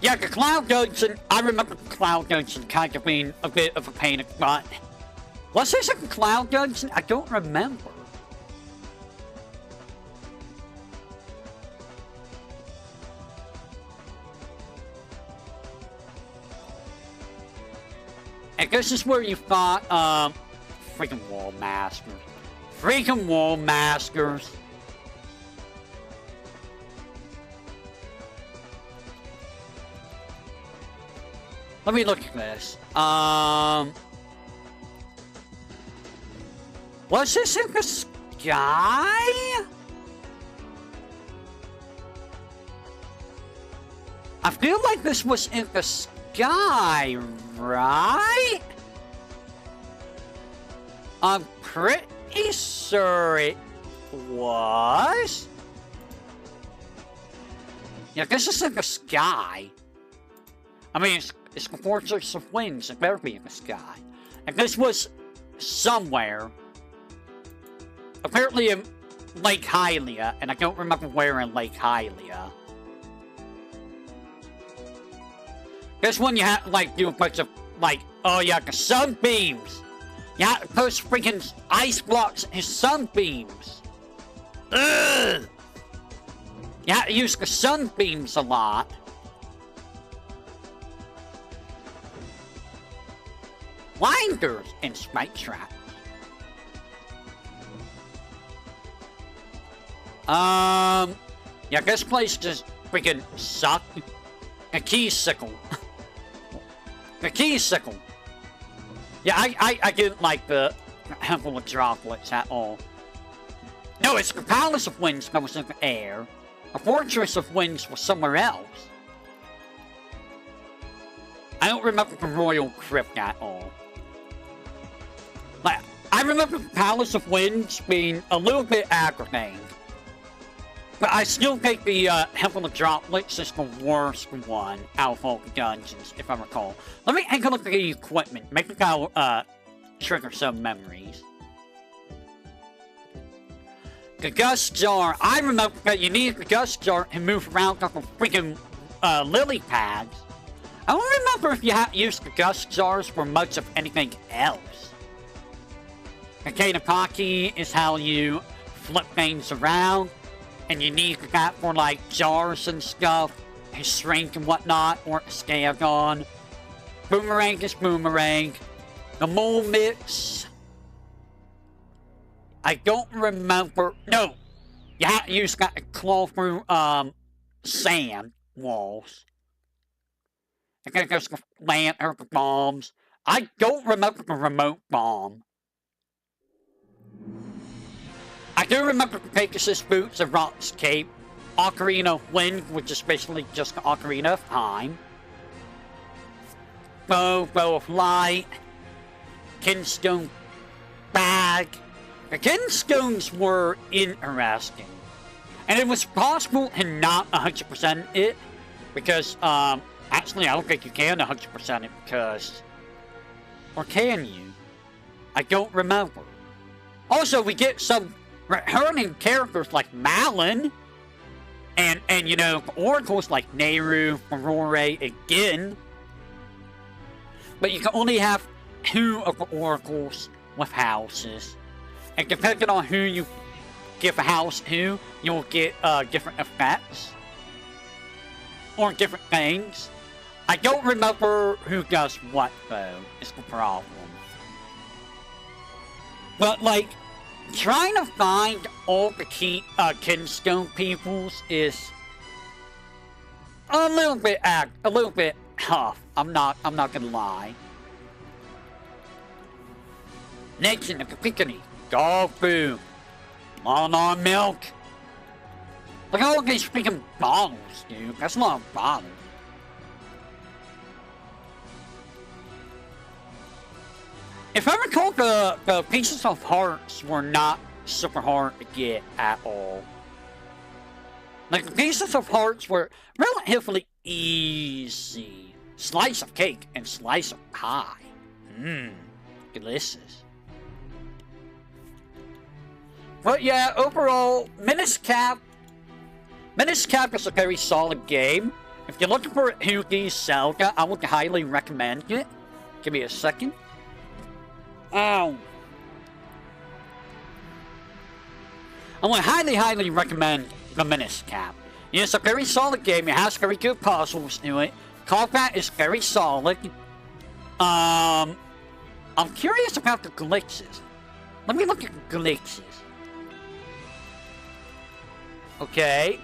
Yeah, the Cloud Dungeon, I remember the Cloud Dungeon kind of being a bit of a pain in the butt. Was this a Cloud Dungeon? I don't remember. And this is where you fought, freaking Wall Masters. Freaking Wall Masters. Let me look at this. Was this in the sky? I feel like this was in the sky, right? I'm pretty sure it was. Yeah, this is in the sky. I mean, it's the Fortress of Winds. It better be in the sky. And this was somewhere. Apparently in Lake Hylia, and I don't remember where in Lake Hylia. This one you have to, like, do a bunch of, like, oh yeah, the sunbeams! You have to post freaking ice blocks and sunbeams! Ugh! You have to use the sunbeams a lot. Blinders and spike traps. Yeah, this place just freaking sucked. A key sickle. The key sickle. Yeah, I didn't like the Temple of Droplets at all. No, it's the Palace of Winds that was in the air. The Fortress of Winds was somewhere else. I don't remember the Royal Crypt at all. Like, I remember the Palace of Winds being a little bit aggravating. But I still think the Temple of Droplets is the worst one out of all the dungeons, if I recall. Let me take a look at the equipment. Maybe I'll trigger some memories. The Gust Jar. I remember that you needed the Gust Jar to move around on the freaking lily pads. I don't remember if you had to use the Gust Jars for much of anything else. The Kainapaki is how you flip things around. And you need that for, like, jars and stuff, and shrink and whatnot, or scale on. Boomerang is boomerang. The mole mix. I don't remember. No! You have to use that to claw through, sand walls. I think there's the lantern, the bombs. I don't remember the remote bomb. I do remember Pegasus Boots and Rock's Cape, Ocarina of Wind, which is basically just the Ocarina of Time, Bow of Light, Kinstone Bag. The Kinstones were interesting, and it was possible to not 100% it, Because, actually, I don't think you can 100% it because... Or can you? I don't remember. Also, we get some returning characters like Malin. And you know, oracles like Nehru, Aurore, and Gin. But you can only have 2 of the oracles with houses. And depending on who you give a house to, you'll get different effects. Or different things. I don't remember who does what, though. It's the problem. But, like, trying to find all the key kinstone peoples is a little bit tough. I'm not gonna lie. Next in the Picani, dog food, on milk. Look at all these freaking bottles, dude. That's a lot of bottles. If I recall, the pieces of hearts were not super hard to get at all. Like, the pieces of hearts were relatively easy. Slice of cake and slice of pie. Mmm, delicious. But yeah, overall, Minish Cap is a very solid game. If you're looking for a 2D Zelda, I would highly recommend it. Give me a second. I would highly recommend the Minish Cap. It's a very solid game. It has very good puzzles to it. Combat is very solid. I'm curious about the glitches. Let me look at the glitches. Okay.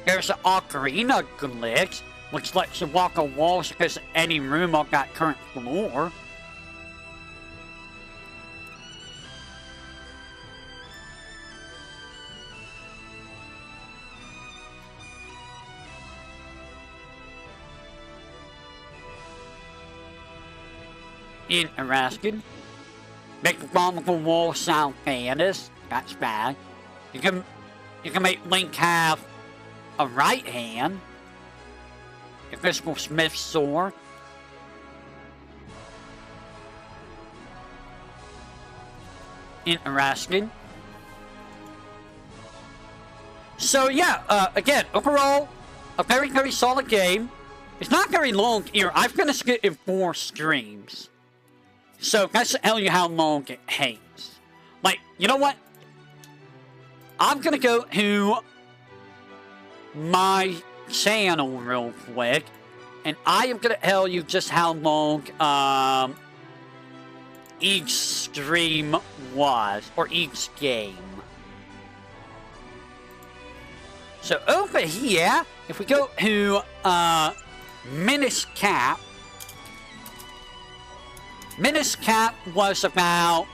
There's an Ocarina glitch, which lets you walk on walls because of any room on that current floor. Interesting. Make the vulnerable wall sound famous. That's bad. You can make Link have a right hand. A physical smith's sword. Interesting. So yeah, again, overall, a very solid game. It's not very long here. I've finished it in 4 streams. So, that's to tell you how long it takes. Like, you know what? I'm gonna go to my channel real quick, and I am gonna tell you just how long, each stream was, or each game. So, over here, if we go to, Minish Cap, Minish Cap was about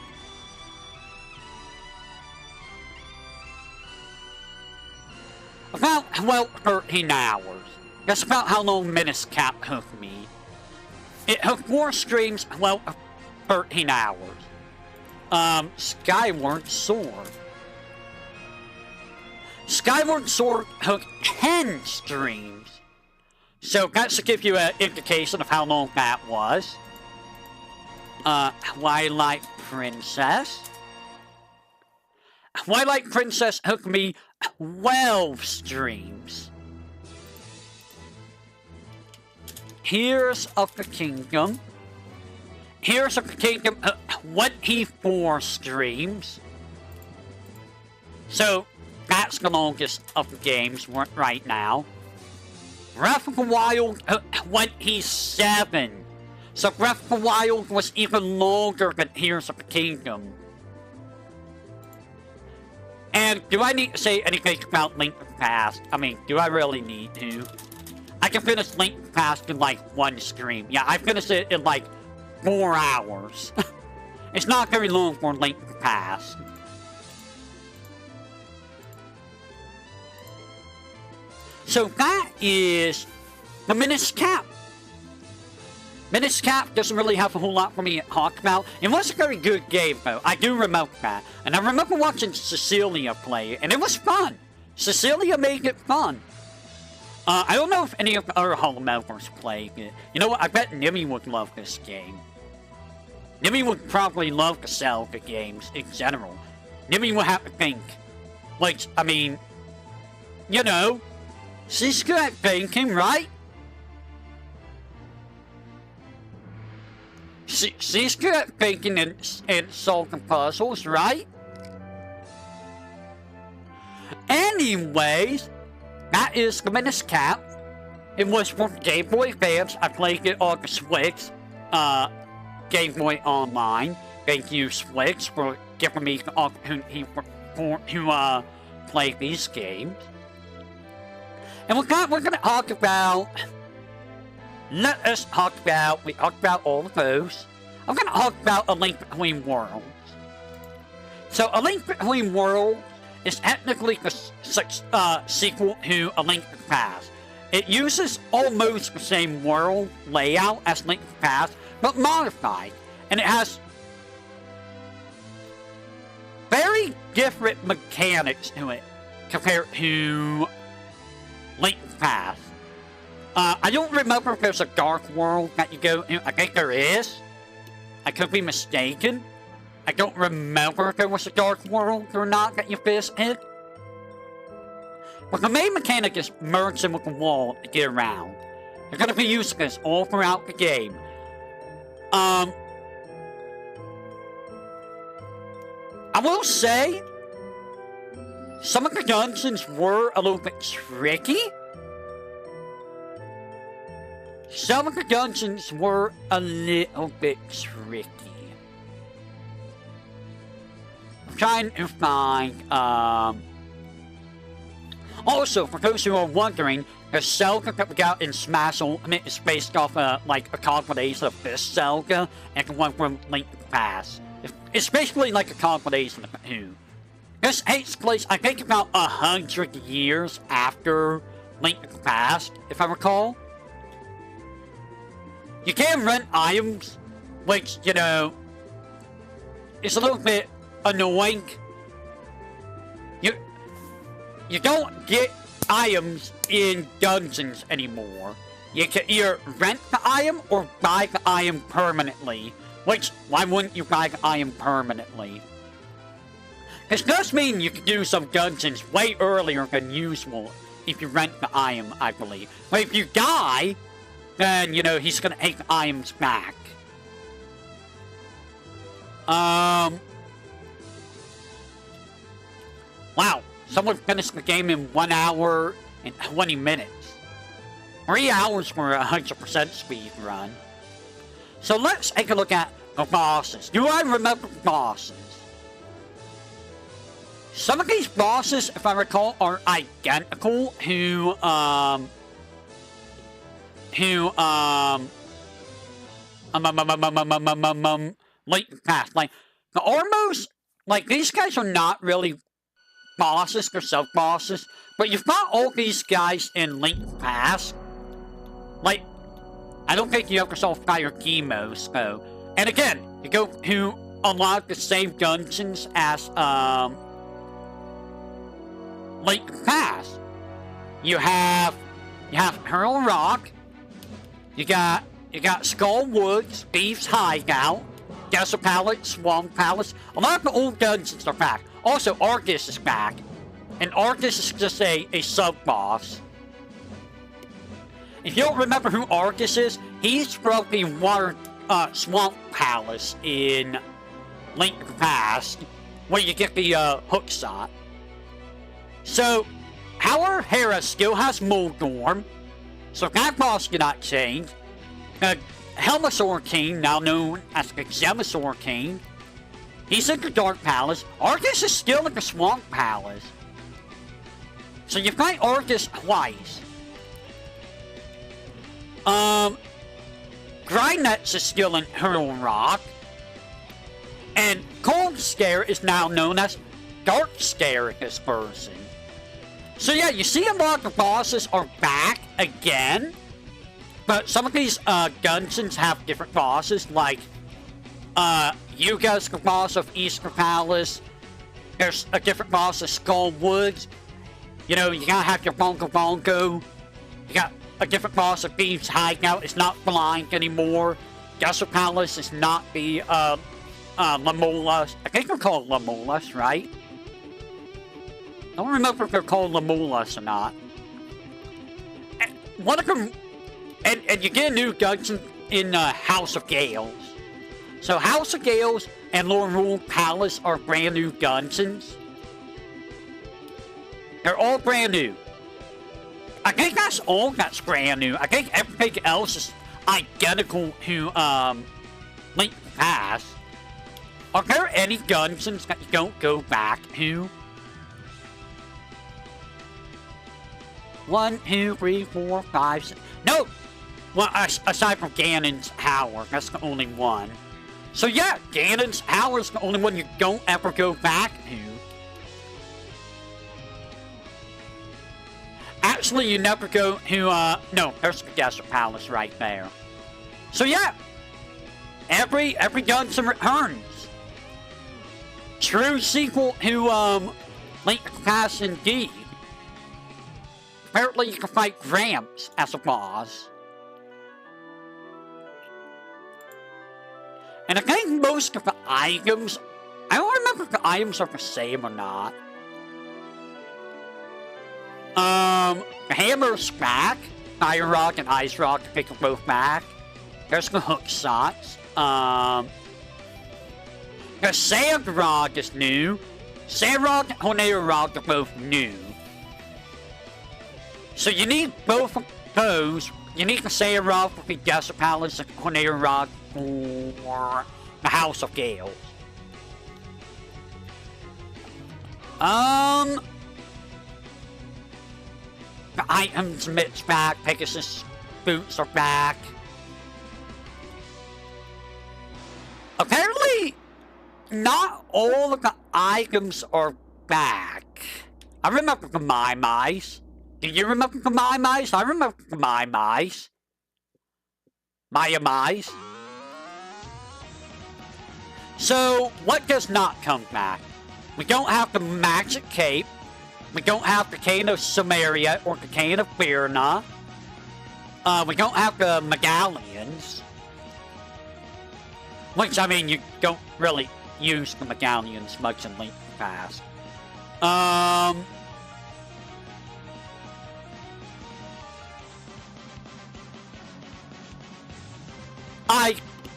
12, 13 hours. That's about how long Minish Cap took me. It took 4 streams, 12, 13 hours. Skyward Sword. Skyward Sword took 10 streams. So that's to give you an indication of how long that was. Twilight Princess. Twilight Princess took me 12 streams. Tears of the Kingdom. Tears of the Kingdom took 24 streams. So, that's the longest of the games right now. Breath of the Wild took 27. So Breath of the Wild was even longer than Tears of the Kingdom. And do I need to say anything about Link to the Past? I mean, do I really need to? I can finish Link to the Past in like 1 stream. Yeah, I finished it in like 4 hours. It's not very long for Link to the Past. So that is the Minish Cap. Minish Cap doesn't really have a whole lot for me to talk about. It was a very good game, though. I do remember that. And I remember watching Cecilia play it, and it was fun. Cecilia made it fun. I don't know if any of the other Hollow members played it. You know what? I bet Nimmy would love this game. Nimmy would probably love the Zelda games in general. Nimmy would have to think. Like, I mean, you know, she's good at thinking, right? She's good at thinking and solving puzzles, right? Anyways, that is the Minish cap. It was for Game Boy Advance. I played it on the Switch, Game Boy Online. Thank you, Switch, for giving me the opportunity to play these games. And we're gonna talk about. Let us talk about. We talked about all of those. I'm gonna talk about A Link Between Worlds. So, A Link Between Worlds is technically the sequel to A Link to the Past. It uses almost the same world layout as Link to the Past, but modified. And it has very different mechanics to it compared to Link to the Past. I don't remember if there's a dark world that you go in. I think there is. I could be mistaken. I don't remember if there was a dark world or not that you visited. But the main mechanic is merging with the wall to get around. You're going to be using this all throughout the game. I will say, some of the dungeons were a little bit tricky. Some of the dungeons were a little bit tricky. I'm trying to find, Also, for those who are wondering, the Zelda that we got in Smash Ultimate is based off, like, a combination of this Zelda and the one from Link to the Past. It's basically like a combination of the two. This takes place, I think, about 100 years after Link to the Past, if I recall. You can rent items, which, you know, is a little bit annoying. You don't get items in dungeons anymore. You can either rent the item or buy the item permanently. Which, why wouldn't you buy the item permanently? This does mean you can do some dungeons way earlier than usual if you rent the item, I believe. But if you die, then, you know, he's gonna take the items back. Wow, someone finished the game in 1 hour and 20 minutes. 3 hours for a 100% speed run. So let's take a look at the bosses. Do I remember the bosses? Some of these bosses, if I recall, are identical to, Link to the Past. Like, the Ormos, like, these guys are not really bosses, they're sub-bosses, but you've got all these guys in Link to the Past. Like, I don't think you ever saw Fire Demos, though. And again, you go to unlock the same dungeons as, Link to the Past. You have Hurl Rock, you got Skull Woods, Thieves Hideout, Desert Palace, Swamp Palace. A lot of the old dungeons are back. Also, Argus is back. And Argus is just a sub-boss. If you don't remember who Argus is, he's from the Water Swamp Palace in Link to the Past, where you get the hook shot. So, our Hera still has Moldorm, so that boss did not change. Helmasaur King, now known as the Zemasaur King, he's in the Dark Palace. Argus is still in the Swamp Palace. So you fight Argus twice. Grindnuts is still in Hurl Rock. And Cold Scare is now known as Dark Scare in this version. So yeah, you see a lot of the bosses are back again. But some of these dungeons have different bosses, like Yuga's the boss of Easter Palace. There's a different boss of Skull Woods. You know, you gotta have your Bongo Bongo You got a different class of beams hiding out. It's not flying anymore. Desert Palace is not the, Lamulus. I think they're called Lamulus, right? I don't remember if they're called Lamulus or not. And one of them, and you get a new dungeon in House of Gales. So House of Gales and Lorule Palace are brand new dungeons. They're all brand new. I think that's all that's brand new. I think everything else is identical to Link Pass. Are there any dungeons that you don't go back to? 1, 2, 3, 4, 5, 6. No! Well, aside from Ganon's Tower, that's the only one. So yeah, Ganon's Tower is the only one you don't ever go back to. Actually, you never go to, no, there's the Desert Palace right there. So yeah, every dungeon returns. True sequel to, Link to the Past indeed. Apparently you can fight Gramps as a boss. And I think most of the items, I don't remember if the items are the same or not. The hammer's back. Fire Rock and Ice Rock, I think are both back. There's the hook shots. The Sand Rock is new. Sand Rock and Tornado Rock are both new. So you need both of those. You need the Sand Rock for the Desert Palace and the Tornado Rock for the House of Gales. The items Mit's back. Pegasus boots are back. Apparently, not all of the items are back. I remember the Mice. Do you remember the Mice? I remember the Mice. Mice. So, what does not come back? We don't have the Magic Cape. We don't have the Cane of Samaria or the Cane of Birna. We don't have the Medallions. Which, I mean, you don't really use the Medallions much in Link Pass. I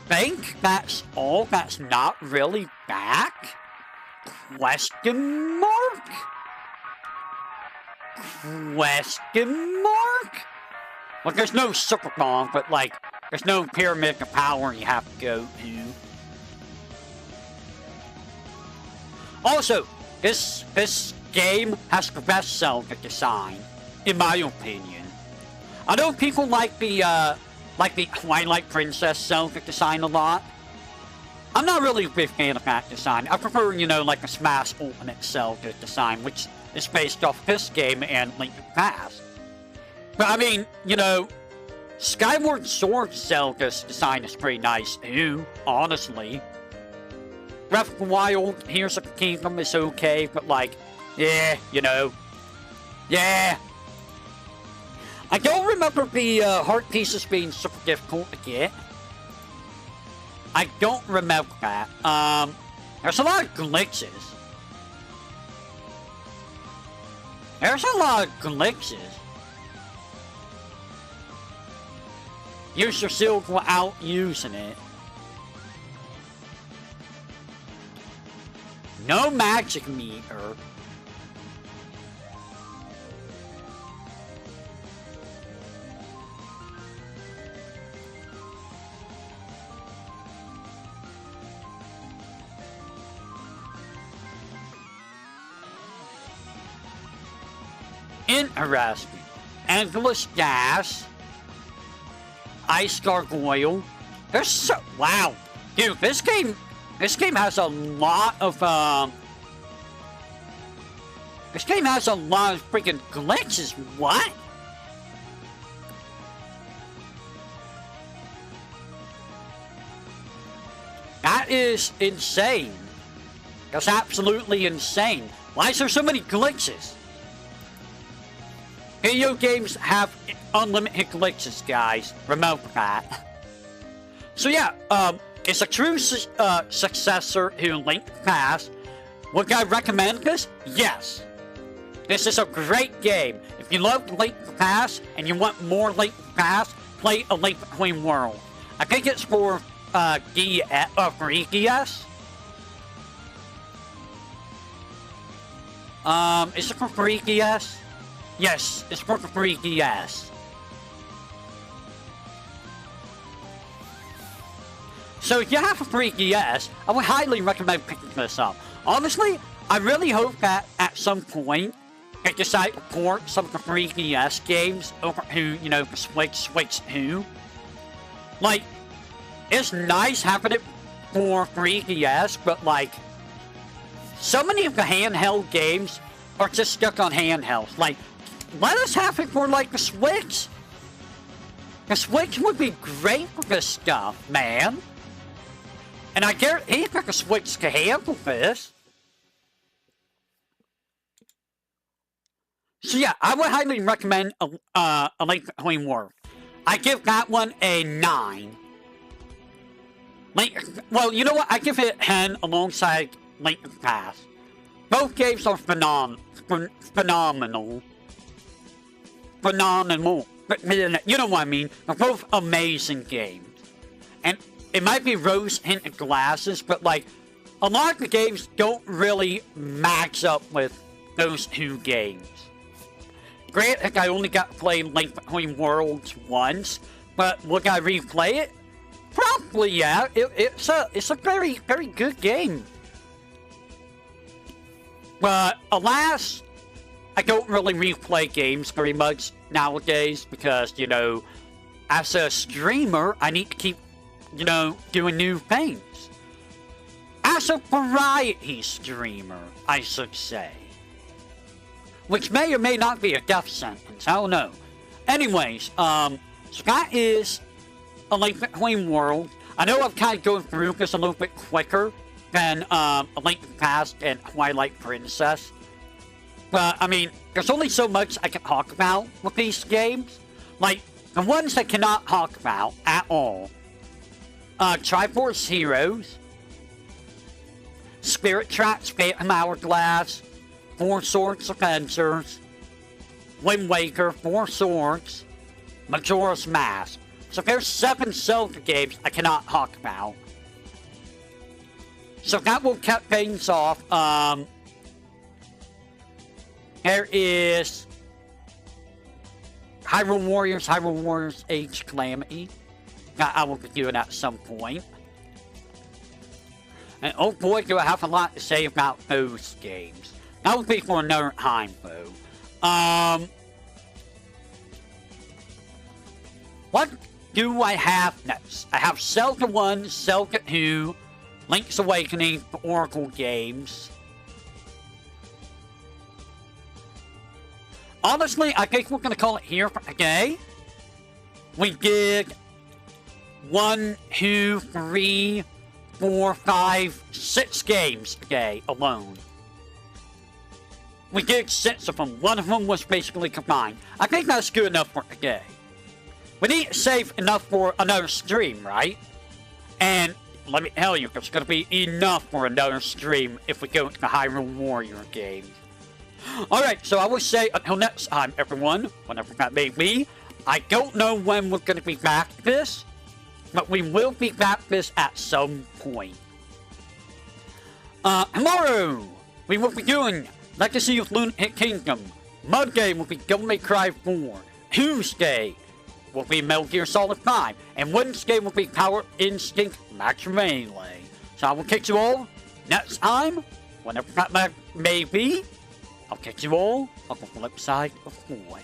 think that's all that's not really back? Question mark? Question mark? Well, there's no Super Bomb, but, like, there's no Pyramid of Power you have to go to. Also, this game has the best Zelda design, in my opinion. I know people like the Twilight Princess Zelda design a lot. I'm not really a big fan of that design. I prefer, you know, like the Smash Ultimate Zelda design, which is based off this game and Link to the Past. But I mean, you know, Skyward Sword Zelda's design is pretty nice too, honestly. Breath of the Wild, Here's of the Kingdom is okay, but like, yeah, you know, yeah. I don't remember the heart pieces being super difficult to get. I don't remember that. There's a lot of glitches. There's a lot of glitches. Use your shield without using it. No magic meter. Interesting. Endless Gas. Ice Gargoyle. There's so... Wow. Dude, this game has a lot of, This game has a lot of freaking glitches. What? That is insane. That's absolutely insane. Why is there so many glitches? Video games have unlimited glitches, guys. Remember that. So yeah, it's a true successor to Link Past. Would I recommend this? Yes. This is a great game. If you love Link Past and you want more Link Past, play A Link Between Worlds. I think it's for 3DS. Is it for 3DS? Yes, it's for 3DS. So if you have a 3DS, I would highly recommend picking this up. Honestly, I really hope that at some point they decide to port some of the 3DS games over to, you know, the Switch 2. Like, it's nice having it for 3DS, but like, so many of the handheld games are just stuck on handhelds. Like, let us have it for like the Switch. The Switch would be great for this stuff, man. And I guarantee that the Switch can handle this. So yeah, I would highly recommend A Link Between Worlds. I give that one a 9. Well, you know what? I give it a 10 alongside Link Past. Both games are phenomenal. Phenomenal. You know what I mean? They're both amazing games. And it might be rose-tinted glasses, but like, a lot of the games don't really match up with those two games. Granted, I only got to play Link Between Worlds once, but would I replay it? Probably, yeah. It's a very, very good game. But alas, I don't really replay games very much nowadays because, you know, as a streamer, I need to keep, you know, doing new things. As a variety streamer, I should say. Which may or may not be a death sentence, I don't know. Anyways, so that is A Link Between Worlds. I know I'm kind of going through this a little bit quicker than A Link Past and Twilight Princess. But, I mean, there's only so much I can talk about with these games. Like, the ones I cannot talk about at all. Triforce Heroes, Spirit Tracks, Phantom Hourglass, Four Swords Adventures, Wind Waker, Four Swords, Majora's Mask. So there's 7 Zelda games I cannot talk about. So that will cut things off. There is Hyrule Warriors Age Calamity. That I will be doing at some point. And oh boy, do I have a lot to say about those games. That would be for another time, though. What do I have next? I have Zelda 1, Zelda 2, Link's Awakening, the Oracle games. Honestly, I think we're going to call it here for today. We did 1, 2, 3, 4, 5, 6 games today alone. We did 6 of them. One of them was basically combined. I think that's good enough for today. We need to save enough for another stream, right? And let me tell you, there's going to be enough for another stream if we go to the Hyrule Warrior game. Alright, so I will say until next time, everyone, whenever that may be. I don't know when we're going to be back to this, but we will be back to this at some point. Tomorrow, we will be doing Legacy of Lunatic Kingdom. Monday will be Devil May Cry 4. Tuesday will be Metal Gear Solid 5. And Wednesday will be Power Instinct Max Melee. So I will catch you all next time, whenever that may be. I'll catch you all on the flip side of the way.